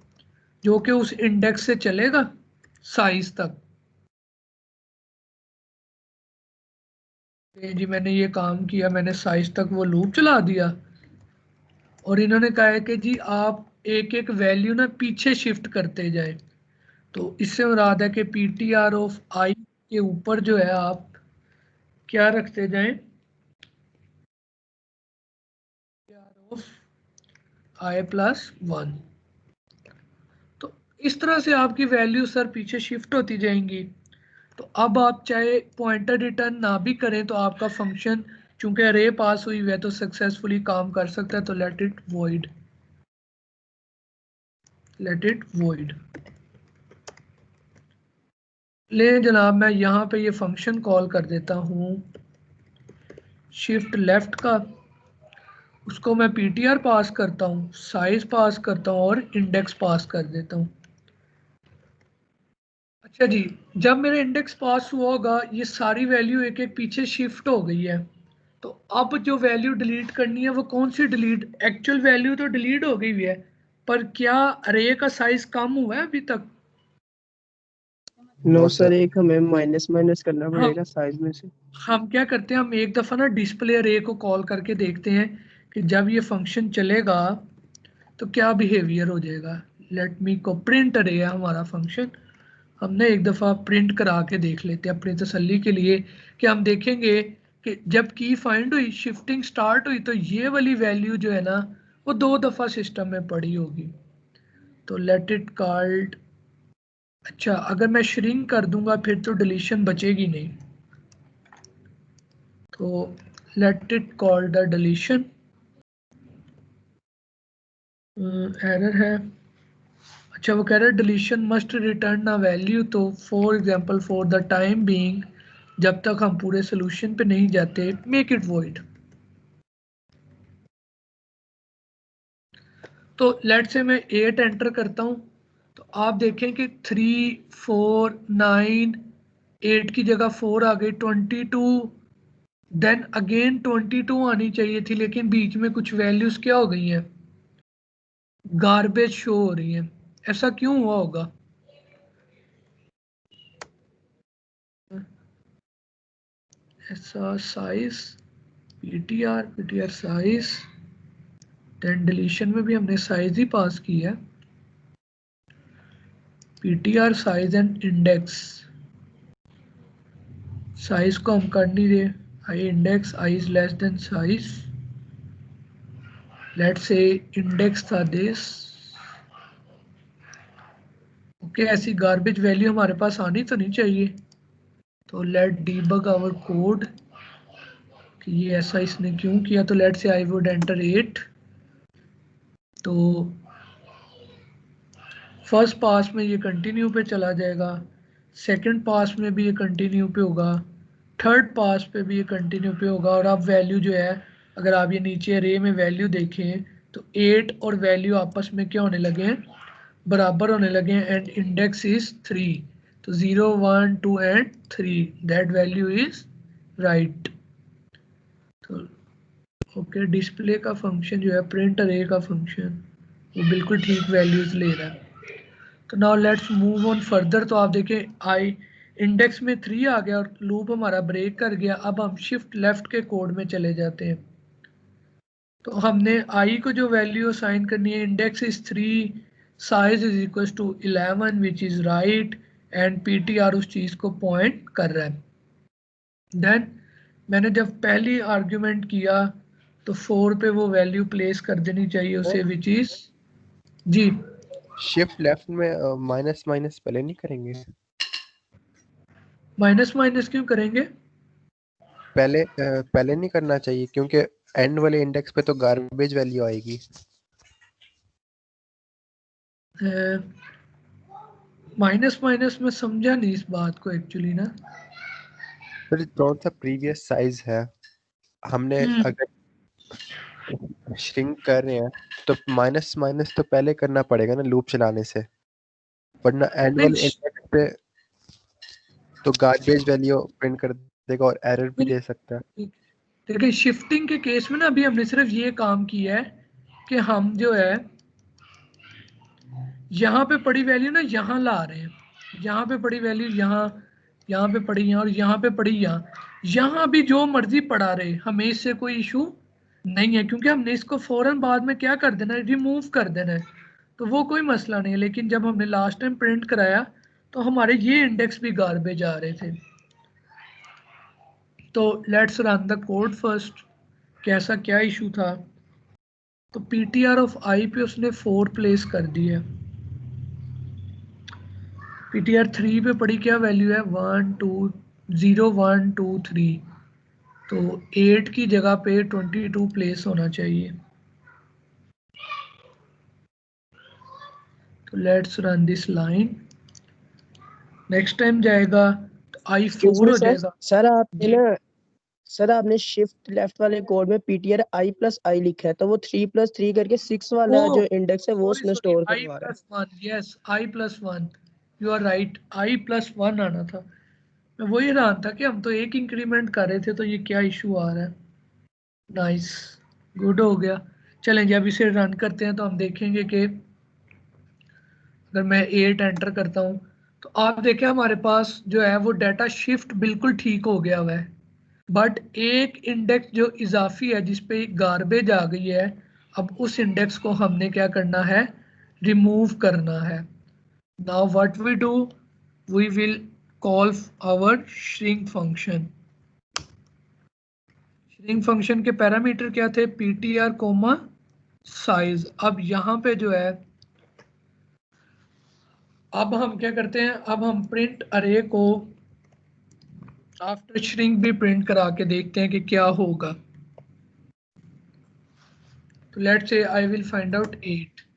जो कि उस इंडेक्स से चलेगा साइज तक। ले जी, मैंने ये काम किया, मैंने साइज तक वो लूप चला दिया और इन्होंने कहा है कि जी आप एक एक वैल्यू ना पीछे शिफ्ट करते जाए। तो इससे मुराद है कि पीटीआर ऑफ आई के ऊपर जो है आप क्या रखते जाएं, ऑफ आई प्लस 1। तो इस तरह से आपकी वैल्यू सर पीछे शिफ्ट होती जाएंगी। तो अब आप चाहे पॉइंटर रिटर्न ना भी करें तो आपका फंक्शन चूंकि अरे पास हुई हुई है तो सक्सेसफुली काम कर सकता है। तो let it void, let it void. ले जनाब, मैं यहाँ पे ये फंक्शन कॉल कर देता हूँ शिफ्ट लेफ्ट का, उसको मैं पीटीआर पास करता हूँ, साइज पास करता हूँ और इंडेक्स पास कर देता हूँ। अच्छा जी, जब मेरा इंडेक्स पास हुआ होगा ये सारी वैल्यू एक एक पीछे शिफ्ट हो गई है। तो अब जो वैल्यू डिलीट करनी है वो कौन सी डिलीट, एक्चुअल वैल्यू तो डिलीट हो गई हुई है, पर क्या अरे का साइज कम हुआ है अभी तक? नो सर, एक हमें माइनस माइनस करना हम पड़ेगा साइज में से। हम क्या करते हैं, हम एक दफ़ा ना डिस्प्ले अरे को कॉल करके देखते हैं कि जब ये फंक्शन चलेगा तो क्या बिहेवियर हो जाएगा। लेट मी को प्रिंट अरे है हमारा फंक्शन, हमने एक दफ़ा प्रिंट करा के देख लेते हैं अपनी तसल्ली के लिए कि हम देखेंगे कि जब की फाइंड हुई, शिफ्टिंग स्टार्ट हुई, तो ये वाली वैल्यू जो है ना वो 2 दफा सिस्टम में पड़ी होगी। तो लेट इट कॉल्ड, अच्छा अगर मैं श्रिंक कर दूंगा फिर तो डिलीशन बचेगी नहीं, तो let it call the deletion. Error है, अच्छा वो कह रहा है deletion must return a value, तो for example for the time being, जब तक हम पूरे सोल्यूशन पे नहीं जाते, मेक इट वॉइड। तो लेट से मैं 8 एंटर करता हूं, तो आप देखें कि 3 4 9, 8 की जगह 4 आ गई, 22, देन अगेन 22 आनी चाहिए थी, लेकिन बीच में कुछ वैल्यूज क्या हो गई हैं, गार्बेज शो हो रही है। ऐसा क्यों हुआ होगा? ऐसा size PTR size, then deletion में भी हमने साइज ही पास की है, PTR size and index. Size को हम कर नहीं रहे, I index I is less than size, let's say index था दिस। ओके, ऐसी गार्बेज वैल्यू हमारे पास आनी तो नहीं चाहिए। तो लेट डीबग आवर कोड कि ये ऐसा इसने क्यों किया। तो लेट से आई वुड एंटर 8, तो फर्स्ट पास में ये कंटिन्यू पे चला जाएगा, सेकंड पास में भी ये कंटिन्यू पे होगा, थर्ड पास पे भी ये कंटिन्यू पे होगा। और अब वैल्यू जो है, अगर आप ये नीचे रे में वैल्यू देखें तो 8 और वैल्यू आपस में क्या होने लगे हैं, बराबर होने लगे हैं, एंड इंडेक्स इज 3। तो 0 1 2 and 3, that value is right. तो ओके, डिस्प्ले का फंक्शन जो है, प्रिंट अरे का फंक्शन, वो बिल्कुल ठीक वैल्यूज ले रहा है। तो now let's move on further. तो आप देखें आई इंडेक्स में 3 आ गया और लूप हमारा ब्रेक कर गया। अब हम शिफ्ट लेफ्ट के कोड में चले जाते हैं। तो हमने आई को जो वैल्यू असाइन करनी है, index is 3, size is equal to 11 which is right, and PTR उस चीज को पॉइंट कर रहा है। देन मैंने जब पहली आर्ग्यूमेंट किया तो 4 पे वो वैल्यू प्लेस कर देनी चाहिए उसे, विच इज, जी शिफ्ट लेफ्ट में माइनस माइनस पहले नहीं करेंगे? माइनस माइनस क्यों करेंगे? पहले नहीं करना चाहिए, क्योंकि एंड वाले इंडेक्स पे तो गार्बेज वैल्यू आएगी। माइनस माइनस में समझा नहीं इस बात को एक्चुअली ना। फिर कौन सा प्रीवियस साइज है? हमने अगर श्रिंक कर रहे हैं तो माइनस माइनस तो पहले करना पड़ेगा ना लूप चलाने से, वरना एंड वाले इंडेक्स पे तो गार्बेज वैल्यू प्रिंट कर देगा और एरर भी दे सकता है। देखिए शिफ्टिंग के केस में ना अभी हमने सिर्फ ये काम किया है कि हम जो है यहाँ पे पड़ी वैल्यू ना यहाँ ला रहे हैं, यहाँ पे पड़ी वैल्यू यहाँ, यहाँ पे पड़ी यहाँ, और यहाँ पे पड़ी यहाँ। यहाँ भी जो मर्जी पड़ा रहे, हमें इससे कोई इशू नहीं है, क्योंकि हमने इसको फौरन बाद में क्या कर देना है, रिमूव कर देना है, तो वो कोई मसला नहीं है। लेकिन जब हमने लास्ट टाइम प्रिंट कराया तो हमारे ये इंडेक्स भी गार्बेज आ रहे थे। तो let's run the code first, कैसा क्या इशू था। तो पीटीआर ऑफ आई पे उसने 4 प्लेस कर दी है, पीटीआर 3 पे पड़ी क्या वैल्यू है, 1 2 0 1 2 3, तो 8 की जगह पे 22 प्लेस होना चाहिए। तो let's run this line, next time जाएगा तो आई 4 हो जाएगा। सर आपने ना, सर आपने शिफ्ट लेफ्ट वाले कोड में पीटीआर आई प्लस आई लिखा है, तो वो 3 प्लस 3 करके 6 वाला जो इंडेक्स है वो उसमें स्टोर करवा रहा है। I+1, yes I+1, you are right, I+1 आना था। मैं वही हैरान था कि हम तो एक इंक्रीमेंट कर रहे थे, तो ये क्या इशू आ रहा है। नाइस, गुड हो गया। चलें जी, अब इसे रन करते हैं तो हम देखेंगे कि अगर मैं 8 एंटर करता हूँ तो आप देखें हमारे पास जो है वो डाटा शिफ्ट बिल्कुल ठीक हो गया हुआ है, बट एक इंडेक्स जो इजाफी है जिस पे गार्बेज आ गई है, अब उस इंडेक्स को हमने क्या करना है, रिमूव करना है। Now what we do, we will call our shrink function. String function के पैरामीटर क्या थे? ptr comma size. अब यहाँ पे जो है, अब हम क्या करते हैं, अब हम प्रिंट अरे को आफ्टर श्रिंक भी प्रिंट करा के देखते हैं कि क्या होगा। तो लेट्स से आई विल फाइंड आउट 8।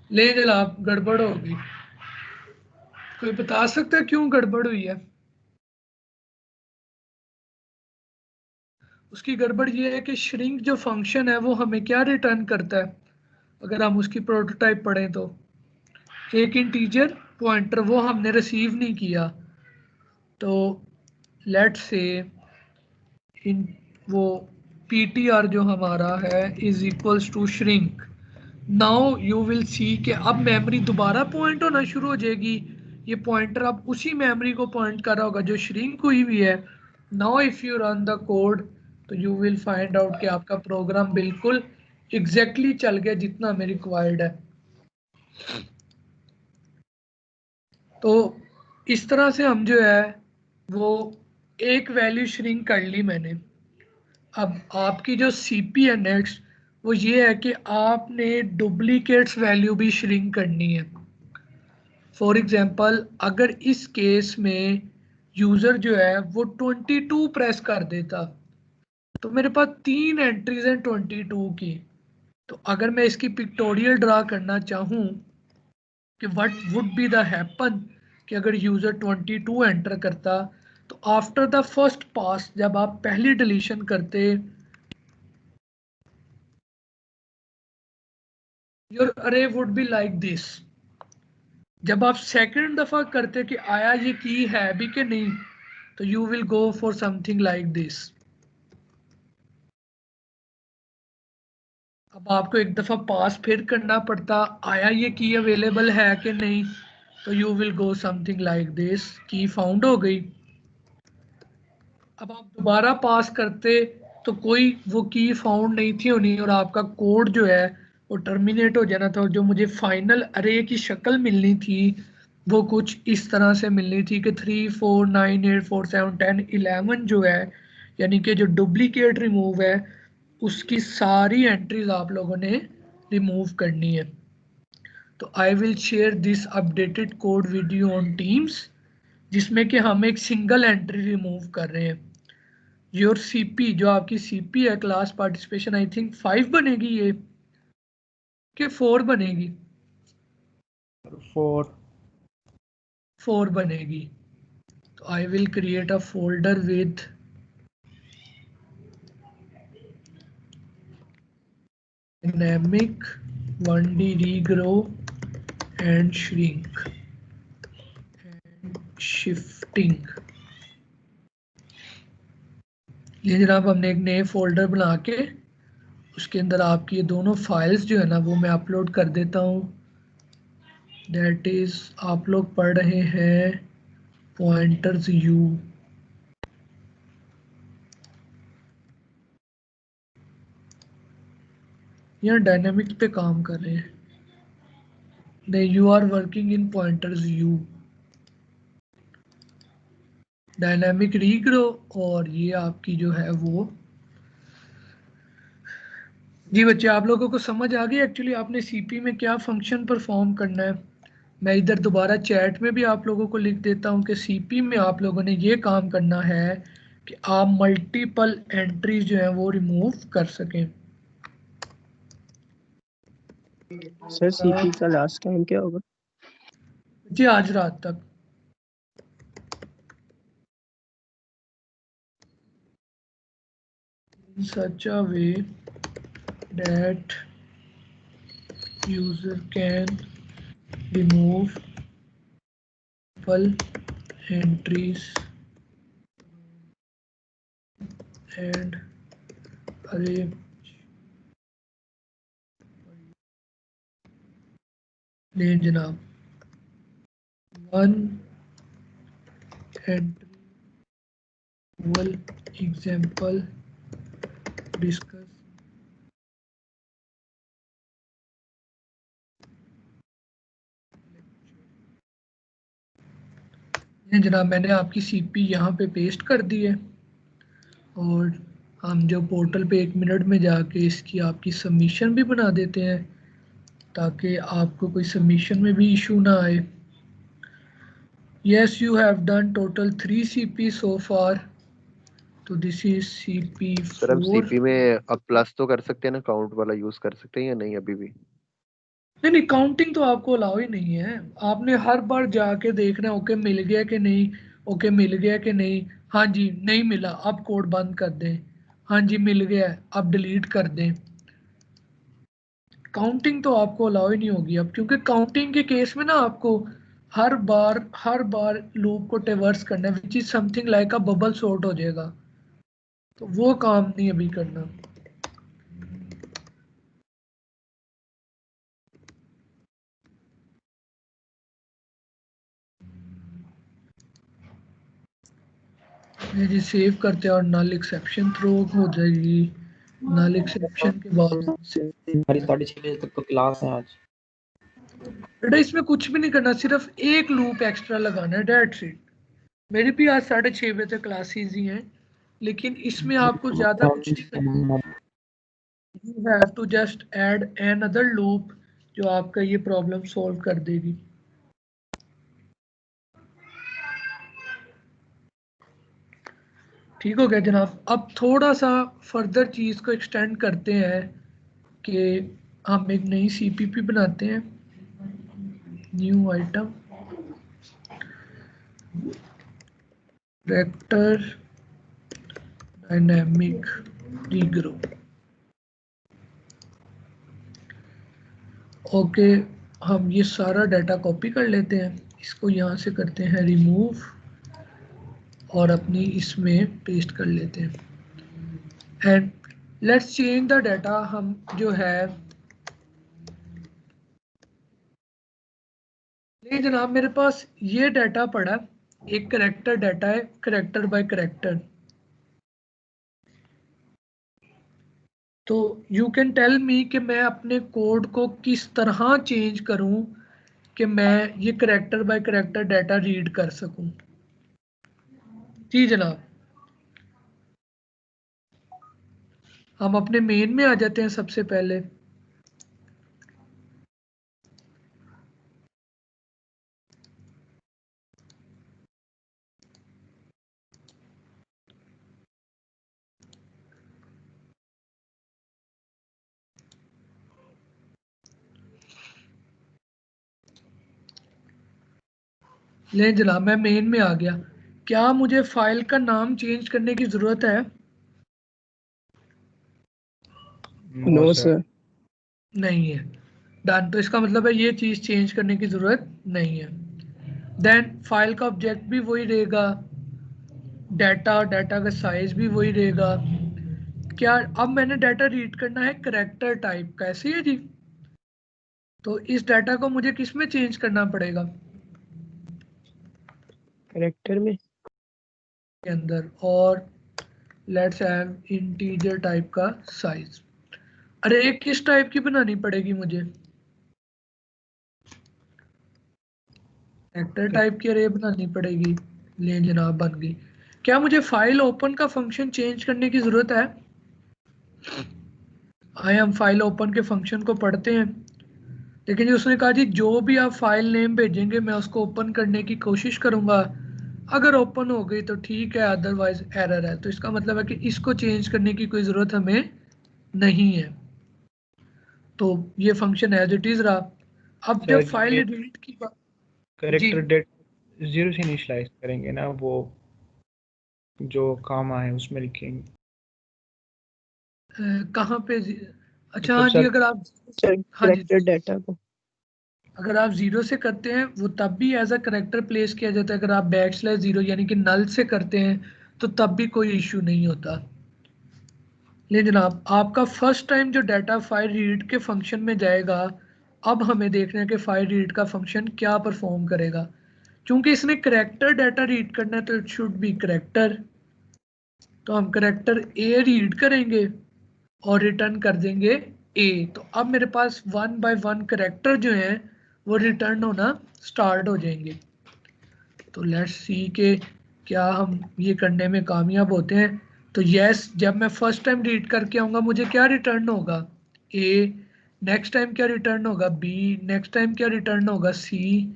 ले जनाब, गड़बड़ हो गई। कोई बता सकता है क्यों गड़बड़ हुई है? उसकी गड़बड़ ये है कि श्रिंक जो फंक्शन है वो हमें क्या रिटर्न करता है, अगर हम उसकी प्रोटोटाइप पढ़ें तो एक इंटीजर पॉइंटर, वो हमने रिसीव नहीं किया। तो लेट्स से इन वो ptr जो हमारा है is equals to shrink. Now you will see कि अब मेमोरी दोबारा पॉइंट होना शुरू हो जाएगी। ये पॉइंटर अब उसी मेमोरी को पॉइंट कर रहा होगा जो श्रिंक हुई हुई है। Now if you run the code तो यू विल फाइंड आउट कि आपका प्रोग्राम बिल्कुल एग्जैक्टली चल गया जितना हमें रिक्वायर्ड है। तो इस तरह से हम जो है वो एक वैल्यू श्रिंक कर ली मैंने। अब आपकी जो सीपी है नेक्स्ट वो ये है कि आपने डुप्लीकेट्स वैल्यू भी श्रिंक करनी है। फॉर एग्जांपल अगर इस केस में यूज़र जो है वो 22 प्रेस कर देता तो मेरे पास 3 एंट्रीज हैं 22 की। तो अगर मैं इसकी पिक्टोरियल ड्रा करना चाहूँ कि what would be the happen कि अगर यूज़र 22 एंटर करता तो आफ्टर द फर्स्ट पास, जब आप पहली डिलीशन करते, योर अरे वुड बी लाइक दिस। जब आप सेकंड दफा करते कि आया ये की है भी कि नहीं, तो you will go for something like this. अब आपको एक दफा पास फिर करना पड़ता, आया ये की अवेलेबल है कि नहीं, तो you will go something like this, की फाउंड हो गई। अब आप दोबारा पास करते तो कोई वो की फाउंड नहीं थी होनी और आपका कोड जो है वो टर्मिनेट हो जाना था। और जो मुझे फाइनल अरे की शक्ल मिलनी थी वो कुछ इस तरह से मिलनी थी कि 3 4 9 8 4 7 10 11 जो है, यानी कि जो डुप्लीकेट रिमूव है उसकी सारी एंट्रीज आप लोगों ने रिमूव करनी है। तो I will share this updated code video on teams, जिसमें कि हम एक सिंगल एंट्री रिमूव कर रहे हैं। योर सीपी, जो आपकी सीपी है क्लास पार्टिसिपेशन, आई थिंक 5 बनेगी ये कि 4 बनेगी? 4 बनेगी। तो I will create a folder with dynamic 1D regrow and shrink and shifting। ये जनाब हमने एक नए फोल्डर बना के उसके अंदर आपकी ये दोनों फाइल्स जो है ना वो मैं अपलोड कर देता हूँ। दैट इज आप लोग पढ़ रहे हैं पॉइंटर्स यू। यहाँ डायनामिक्स पे काम कर रहे हैं, नहीं you are working in pointers you. Dynamic regrow, और ये आपकी जो है वो, जी बच्चे आप लोगों को समझ आ गई एक्चुअली आपने सीपी में क्या फंक्शन परफॉर्म करना है। मैं इधर दोबारा चैट में भी आप लोगों को लिख देता हूँ कि सीपी में आप लोगों ने ये काम करना है कि आप मल्टीपल एंट्रीज जो हैं वो रिमूव कर सकें। सर सीपी का लास्ट टाइम क्या होगा? जी आज रात तक। in such a way that user can remove multiple entries and arrange ले जनाब वन एंट्री एग्जाम्पल डिस्कस। ये जनाब मैंने आपकी सीपी यहाँ पे पेस्ट कर दी है और हम जो पोर्टल पे 1 मिनट में जाके इसकी आपकी सबमिशन भी बना देते हैं ताकि आपको कोई सबमिशन में भी इशू ना आए। Yes, you have done total 3 CP so far. तो दिस इज सर हम CP4। सीपी में अब प्लस तो कर सकते हैं ना, काउंट वाला यूज कर सकते हैं या नहीं अभी भी? नहीं नहीं, काउंटिंग तो आपको अलाउ ही नहीं है। आपने हर बार जाके देखना है ओके मिल गया कि नहीं, ओके मिल गया कि नहीं, हाँ जी नहीं मिला अब कोड बंद कर दें, हाँ जी मिल गया अब डिलीट कर दें। काउंटिंग तो आपको अलाउ ही नहीं होगी अब, क्योंकि काउंटिंग के केस में ना आपको हर बार लूप को ट्रेवर्स करना है, which is something like a bubble sort हो जाएगा, तो वो काम नहीं अभी करना। ये जी सेव करते हैं और नल एक्सेप्शन थ्रो हो जाएगी। नल एक्सेप्शन के बाद हमारी 6:30 बजे तक तो क्लास है आज। बेटा इसमें कुछ भी नहीं करना, सिर्फ एक लूप एक्स्ट्रा लगाना है, डेट्स इट। मेरी भी आज 6:30 बजे तक क्लासेज ही हैं, लेकिन इसमें आपको ज्यादा कुछ नहीं करना। You have to just add another loop जो आपका ये प्रॉब्लम सॉल्व कर देगी। ठीक हो गया जनाब। अब थोड़ा सा फर्दर चीज़ को एक्सटेंड करते हैं कि हम एक नई CPP बनाते हैं, new item vector dynamic regrow. Okay, हम ये सारा डाटा कॉपी कर लेते हैं, इसको यहाँ से करते हैं रिमूव और अपनी इसमें पेस्ट कर लेते हैं and let's change the data. हम जो है नहीं जनाब, मेरे पास ये डाटा पड़ा, एक करेक्टर डाटा है, करेक्टर बाय करेक्टर। तो यू कैन टेल मी कि मैं अपने कोड को किस तरह चेंज करूं कि मैं ये character by character data read कर सकूं। जी जनाब, हम अपने मेन में आ जाते हैं सबसे पहले। ले जनाब, मैं मेन में आ गया। क्या मुझे फाइल का नाम चेंज करने की जरूरत है? No sir. नहीं है। डन। तो इसका मतलब है ये चीज चेंज करने की जरूरत नहीं है। देन फाइल का ऑब्जेक्ट भी वही रहेगा, डाटा का साइज भी वही रहेगा। क्या अब मैंने डाटा रीड करना है करेक्टर टाइप का, ऐसे है जी। तो इस डाटा को मुझे किस में चेंज करना पड़ेगा? करेक्टर में के अंदर, और लेट्स हैव इंटीजर टाइप का साइज। अरे एक किस टाइप की बनानी पड़ेगी मुझे? करेक्टर टाइप की अरे बनानी पड़ेगी। ले जनाब, बन गई। क्या मुझे फाइल ओपन का फंक्शन चेंज करने की जरूरत है? आए हम फाइल ओपन के फंक्शन को पढ़ते हैं, लेकिन जी उसने कहा जी जो भी आप फाइल नेम भेजेंगे मैं उसको ओपन करने की कोशिश करूंगा, अगर ओपन हो गई तो ठीक है, अदरवाइज एरर है। तो इसका मतलब है कि इसको चेंज करने की कोई ज़रूरत हमें नहीं है, तो ये फंक्शन एज इट इज़ रहा। अब जब फाइल रीड की बात, करेक्टर डेट 0 से इनिशियलाइज करेंगे ना, वो जो काम आए उसमें लिखेंगे। कहाँ पे अच्छा हाँ जी, अगर आप हाँ जी करेक्टर डाटा को अगर आप 0 से करते हैं वो तब भी एज अ करेक्टर प्लेस किया जाता है। अगर आप \0 यानी कि नल से करते हैं तो तब भी कोई इशू नहीं होता। लेकिन जनाब आपका फर्स्ट टाइम जो डाटा फाइल रीड के फंक्शन में जाएगा, अब हमें देखना है कि फाइल रीड का फंक्शन क्या परफॉर्म करेगा। क्योंकि इसने करेक्टर डाटा रीड करना है तो इट शुड बी करेक्टर, तो हम करेक्टर ए रीड करेंगे और रिटर्न कर देंगे ए। तो अब मेरे पास 1 बाय 1 करेक्टर जो हैं वो रिटर्न होना स्टार्ट हो जाएंगे। तो लेट्स सी के क्या हम ये करने में कामयाब होते हैं। तो यस, जब मैं फर्स्ट टाइम रीड करके आऊंगा मुझे क्या रिटर्न होगा, ए, नेक्स्ट टाइम क्या रिटर्न होगा, बी, नेक्स्ट टाइम क्या रिटर्न होगा, सी।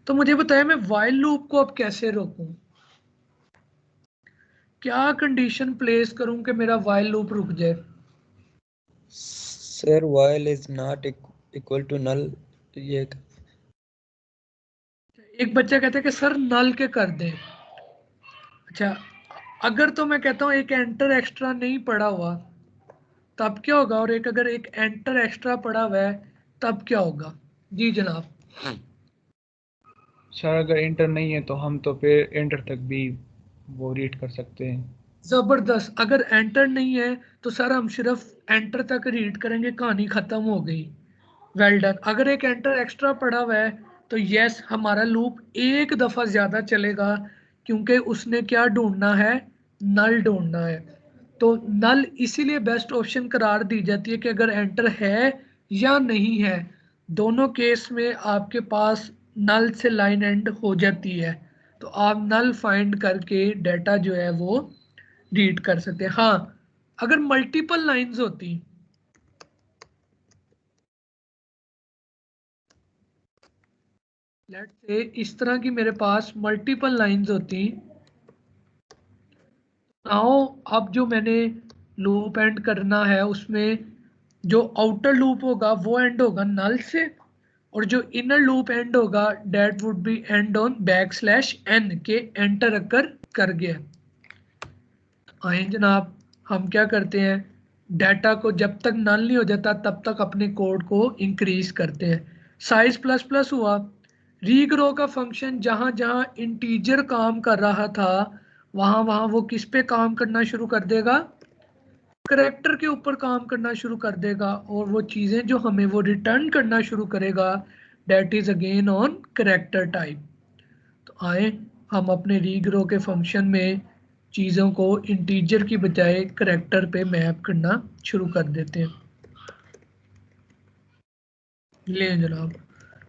तो मुझे बताया मैं वाइल लूप को अब कैसे रोकूं, क्या कंडीशन प्लेस करूं कि मेरा वाइल लूप रुक जाए। Sir while is not equal to null, ये एक बच्चा कहता है कि सर नल के कर दें। अच्छा, अगर तो मैं कहता हूं एक एंटर एक्स्ट्रा नहीं पड़ा हुआ तब क्या होगा, और एक अगर एक एंटर एक्स्ट्रा पड़ा हुआ है तब क्या होगा। जी जनाब। सर अगर एंटर नहीं है तो हम तो फिर एंटर तक भी वो रीड कर सकते हैं। जबरदस्त, अगर एंटर नहीं है तो सर हम सिर्फ एंटर तक रीड करेंगे, कहानी खत्म हो गई। Well done. अगर एक एंटर एक्स्ट्रा पड़ा हुआ है तो यस, हमारा लूप एक दफा ज्यादा चलेगा, क्योंकि उसने क्या ढूंढना है, नल ढूंढना है। तो नल इसीलिए बेस्ट ऑप्शन करार दी जाती है कि अगर एंटर है या नहीं है, दोनों केस में आपके पास नल से लाइन एंड हो जाती है, तो आप नल फाइंड करके डाटा जो है वो रीड कर सकते हैं। हाँ, अगर मल्टीपल लाइंस होती, लेट्स से इस तरह की मेरे पास मल्टीपल लाइंस होती, नाउ अब जो मैंने लूप एंड करना है उसमें जो आउटर लूप होगा वो एंड होगा नल से, और जो इनर लूप एंड होगा that would be end on \n के एंटर अकर कर गया। आए जनाब, हम क्या करते हैं, डाटा को जब तक नल नहीं हो जाता तब तक अपने कोड को इंक्रीज करते हैं। साइज प्लस प्लस हुआ, रीग्रो का फंक्शन जहां जहां इंटीजर काम कर रहा था वहां वहां वो किस पे काम करना शुरू कर देगा, करेक्टर के ऊपर काम करना शुरू कर देगा, और वो चीजें जो हमें वो रिटर्न करना शुरू करेगा that is again on character type. तो आए हम अपने रीग्रो के फंक्शन में चीज़ों को इंटीजर की बजाय करेक्टर पे मैप करना शुरू कर देते हैं। ले जनाब,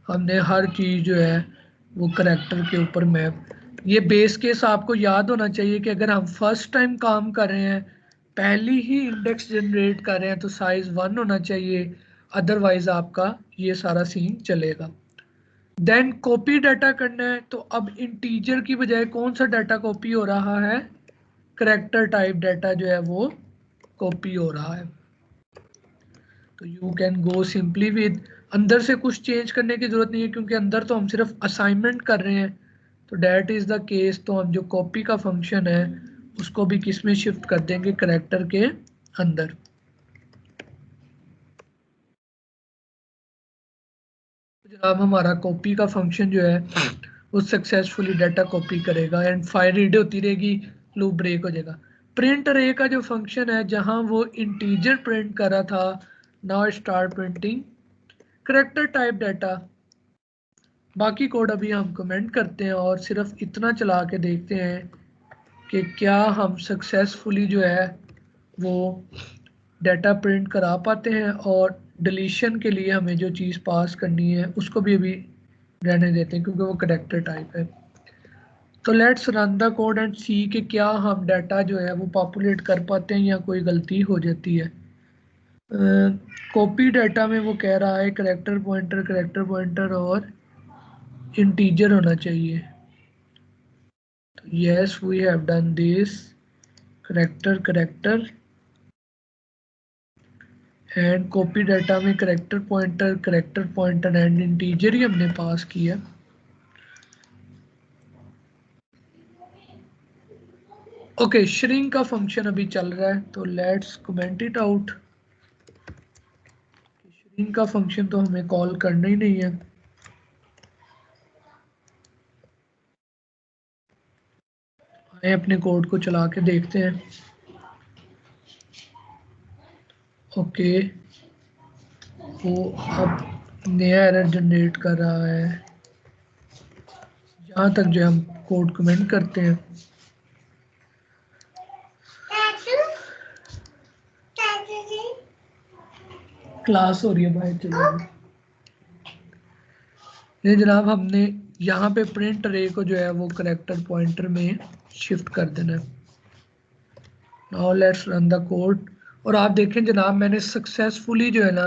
हमने हर चीज़ जो है वो करेक्टर के ऊपर मैप। ये बेस केस आपको याद होना चाहिए कि अगर हम फर्स्ट टाइम काम कर रहे हैं, पहली ही इंडेक्स जनरेट कर रहे हैं, तो साइज 1 होना चाहिए, अदरवाइज आपका ये सारा सीन चलेगा। देन कॉपी डाटा करना है, तो अब इंटीजर की बजाय कौन सा डाटा कॉपी हो रहा है, करेक्टर टाइप डाटा जो है वो कॉपी हो रहा है। तो you can go simply with, अंदर से कुछ चेंज करने की जरूरत नहीं है क्योंकि अंदर तो हम सिर्फ असाइनमेंट कर रहे हैं। तो डैट इज द केस, तो हम जो कॉपी का फंक्शन है उसको भी किस में शिफ्ट कर देंगे, करेक्टर के अंदर। जनाब हमारा कॉपी का फंक्शन जो है वो सक्सेसफुली डाटा कॉपी करेगा एंड फाइल रीड होती रहेगी, लूप ब्रेक हो जाएगा। प्रिंट अरे का जो फंक्शन है जहां वो इंटीजर प्रिंट कर रहा था, now start printing character type data. बाकी कोड अभी हम कमेंट करते हैं और सिर्फ इतना चला के देखते हैं कि क्या हम सक्सेसफुली जो है वो डाटा प्रिंट करा पाते हैं, और डिलीशन के लिए हमें जो चीज़ पास करनी है उसको भी अभी रहने देते हैं क्योंकि वो करेक्टर टाइप है। तो let's run the code and see कि क्या हम डाटा जो है वो पॉपुलेट कर पाते हैं या कोई गलती हो जाती है। कॉपी डाटा में वो कह रहा है करेक्टर पॉइंटर और इंटीजर होना चाहिए। तो yes we have done this, character and copy data में करेक्टर पॉइंटर एंड इंटीजर ही हमने पास किया। ओके, श्रिंक का फंक्शन अभी चल रहा है तो let's comment it out. Shrink का फंक्शन तो हमें कॉल करना ही नहीं है। आए अपने कोड को चला के देखते हैं। ओके, वो अब नया एरर जनरेट कर रहा है जहाँ तक जो हम कोड कमेंट करते हैं। क्लास हो रही है बाहर, चलिए। ये जनाब हमने यहाँ पे प्रिंट अरे को जो है वो करेक्टर पॉइंटर में शिफ्ट कर देना है। Now let's run the code. और आप देखें जनाब, मैंने सक्सेसफुली जो है ना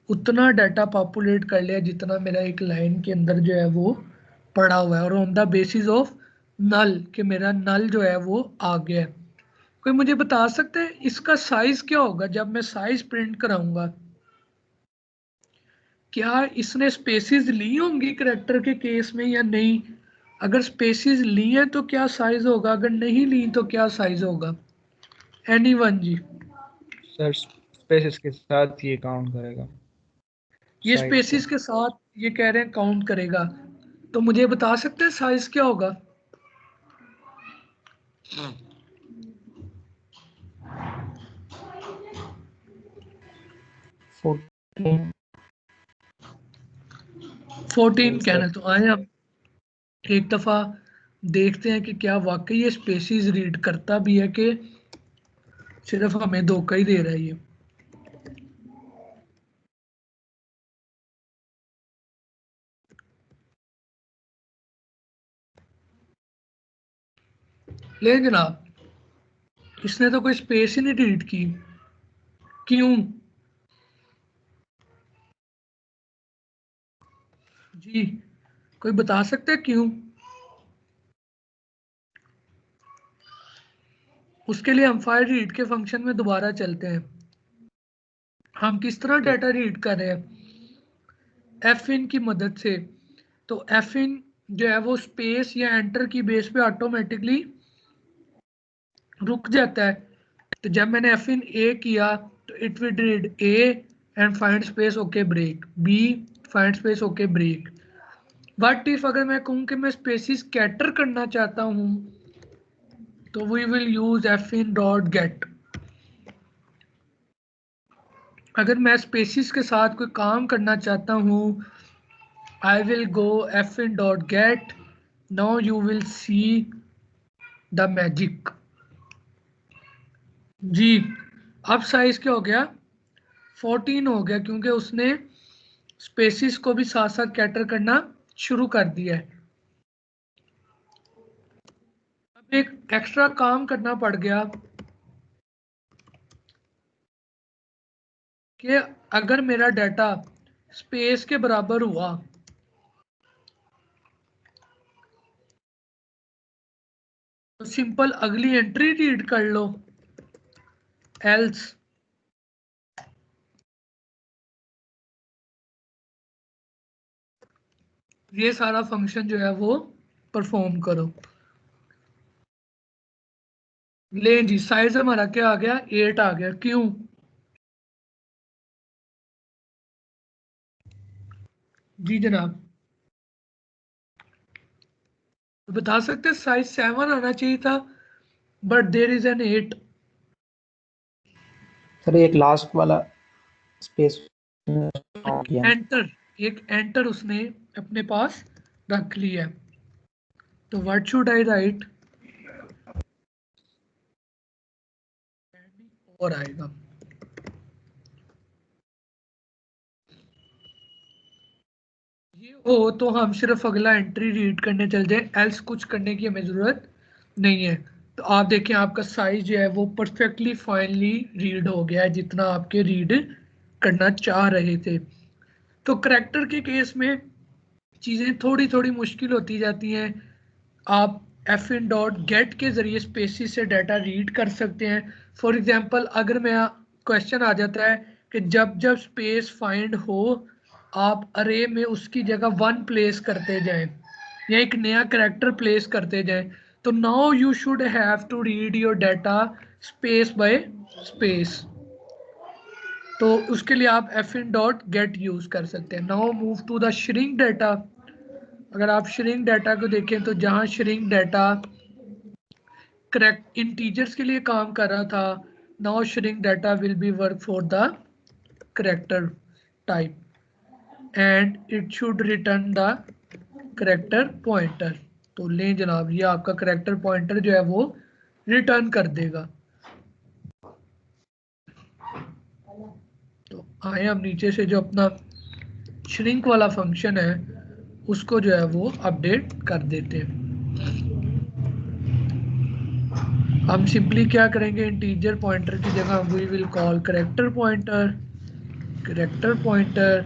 उतना डाटा पॉपुलेट कर लिया जितना मेरा एक लाइन के अंदर जो है वो पड़ा हुआ है, और on the basis of null, कि मेरा नल जो है वो आ गया है। कोई मुझे बता सकते हैं इसका साइज क्या होगा जब मैं साइज प्रिंट कराऊंगा? क्या इसने स्पेसिस ली होंगी करेक्टर के केस में या नहीं? अगर स्पेसिस ली है तो क्या साइज होगा, अगर नहीं ली तो क्या साइज होगा? एनीवन जी? सर स्पेसेस के साथ ये काउंट करेगा, ये साइड स्पेसिस के साथ ये कह रहे हैं काउंट करेगा, तो मुझे बता सकते हैं साइज क्या होगा? को 14 कहना। तो आए हम एक दफा देखते हैं कि क्या वाकई ये स्पेसिस रीड करता भी है कि सिर्फ हमें धोखा ही दे रहा है ये। ले जनाब, इसने तो कोई स्पेस ही नहीं रीड की, क्यों जी? कोई बता सकता है क्यों? उसके लिए हम फाइल रीड के फंक्शन में दोबारा चलते हैं। हम किस तरह डाटा रीड कर रहे हैं? एफ इन की मदद से। तो एफ इन जो है वो स्पेस या एंटर की बेस पे ऑटोमेटिकली रुक जाता है। तो जब मैंने एफ इन ए किया तो it will read A and find space okay break, B find space okay break. What if अगर मैं कहूँ कि मैं स्पेसिस कैटर करना चाहता हूँ, तो we will use F in dot get. अगर मैं स्पेसिस के साथ कोई काम करना चाहता हूँ, I will go F in dot get. Now you will see the magic जी। अब साइज क्या हो गया? 14 हो गया, क्योंकि उसने स्पेसिस को भी साथ साथ कैटर करना शुरू कर दिया है। अब एक एक्स्ट्रा काम करना पड़ गया कि अगर मेरा डाटा स्पेस के बराबर हुआ तो सिंपल अगली एंट्री रीड कर लो, एल्स ये सारा फंक्शन जो है वो परफॉर्म करो। ले जी, साइज हमारा क्या आ गया? 8 आ गया। क्यों जी जनाब? तो बता सकते हैं साइज 7 आना चाहिए था, but there is an 8। Sir एक लास्ट वाला स्पेस किया, एंटर, एक एंटर उसने अपने पास रख लिया। तो व्हाट शुड आई राइट? और आएगा ये हो तो हम सिर्फ अगला एंट्री रीड करने चल जाए, एल्स कुछ करने की हमें जरूरत नहीं है। तो आप देखें आपका साइज जो है वो परफेक्टली फाइनली रीड हो गया है जितना आपके रीड करना चाह रहे थे। तो करैक्टर के केस में चीज़ें थोड़ी थोड़ी मुश्किल होती जाती हैं। आप एफ इन डॉट गेट के ज़रिए स्पेसिस से डाटा रीड कर सकते हैं। फॉर एग्जांपल अगर मैं क्वेश्चन आ जाता है कि जब जब स्पेस फाइंड हो आप अरे में उसकी जगह 1 प्लेस करते जाएं या एक नया करैक्टर प्लेस करते जाएं, तो now you should have to read your data space by space. तो उसके लिए आप F in dot get use कर सकते हैं। Now move to the shrink data. अगर आप श्रिंक डाटा को देखें तो जहां श्रिंक डाटा करेक्ट इंटीजर्स के लिए काम कर रहा था, now shrink data will be work for the character type and it should return the character pointer. तो ले जनाब, ये आपका करेक्टर पॉइंटर जो है वो रिटर्न कर देगा। तो आए हम नीचे से जो अपना श्रिंक वाला फंक्शन है उसको जो है वो अपडेट कर देते हैं। हम सिंपली क्या करेंगे, इंटीजर पॉइंटर की जगह we will call character pointer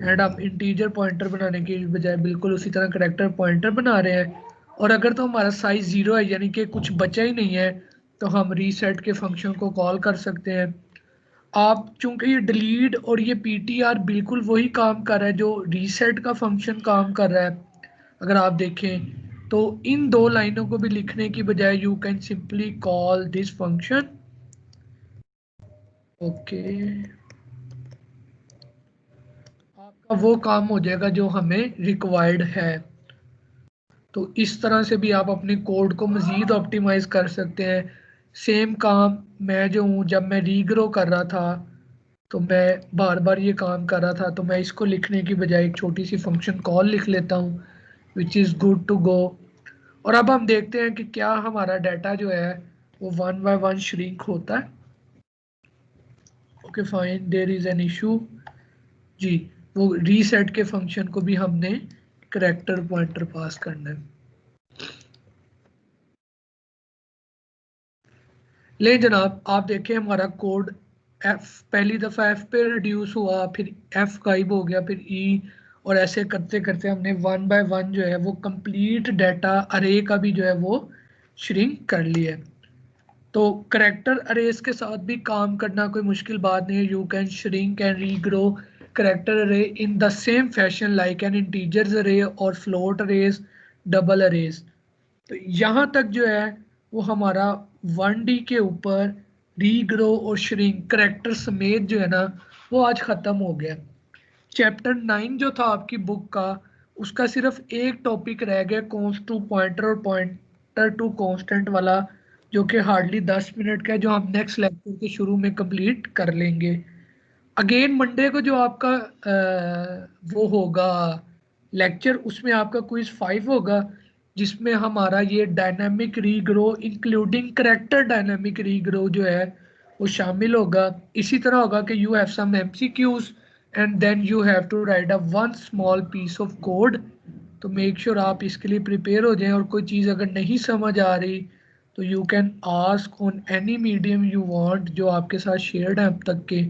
and हम इंटीजर पॉइंटर बनाने की बजाय बिल्कुल उसी तरह करेक्टर पॉइंटर बना रहे हैं। और अगर तो हमारा साइज 0 है यानी कि कुछ बचा ही नहीं है तो हम रीसेट के फंक्शन को कॉल कर सकते हैं। आप चूंकि ये डिलीट और ये पीटीआर बिल्कुल वही काम कर रहा है जो रीसेट का फंक्शन काम कर रहा है, अगर आप देखें तो इन दो लाइनों को भी लिखने की बजाय you can simply call this function. Okay, आपका वो काम हो जाएगा जो हमें रिक्वायर्ड है। तो इस तरह से भी आप अपने कोड को मज़ीद ऑप्टिमाइज कर सकते हैं। सेम काम मैं जो हूँ, जब मैं रीग्रो कर रहा था तो मैं बार बार ये काम कर रहा था, तो मैं इसको लिखने की बजाय एक छोटी सी फंक्शन कॉल लिख लेता हूँ which is good to go. और अब हम देखते हैं कि क्या हमारा डाटा जो है वो 1 बाय 1 श्रिंक होता है। Okay fine, there is an issue जी। वो रीसेट के फंक्शन को भी हमने करेक्टर पॉइंटर पास करना है। ले जनाब, आप देखें हमारा कोड एफ पहली दफ़ा एफ पे रिड्यूस हुआ, फिर एफ गायब हो गया, फिर ई, और ऐसे करते करते हमने 1 बाय 1 जो है वो कंप्लीट डाटा अरे का भी जो है वो श्रिंक कर लिया है। तो करेक्टर अरेज के साथ भी काम करना कोई मुश्किल बात नहीं है। You can shrink and regrow character array in the same fashion like an integers array और फ्लोट अरेज, डबल अरेज। तो यहाँ तक जो है वो हमारा 1D के ऊपर रीग्रो और श्रिंक करेक्टर समेत जो है ना वो आज ख़त्म हो गया। चैप्टर 9 जो था आपकी बुक का, उसका सिर्फ एक टॉपिक रह गया, कॉन्स्ट टू पॉइंटर और पॉइंटर टू कांस्टेंट वाला, जो कि हार्डली 10 मिनट का है, जो हम नेक्स्ट लेक्चर के शुरू में कंप्लीट कर लेंगे। अगेन मंडे को जो आपका वो होगा लेक्चर, उसमें आपका क्विज 5 होगा, जिसमें हमारा ये dynamic regrow including character dynamic regrow जो है वो शामिल होगा। इसी तरह होगा कि you have some MCQs and then you have to write a one small piece of code. तो मेक श्योर आप इसके लिए प्रिपेयर हो जाएं, और कोई चीज़ अगर नहीं समझ आ रही तो you can ask on any medium you want जो आपके साथ शेयर्ड है अब तक के।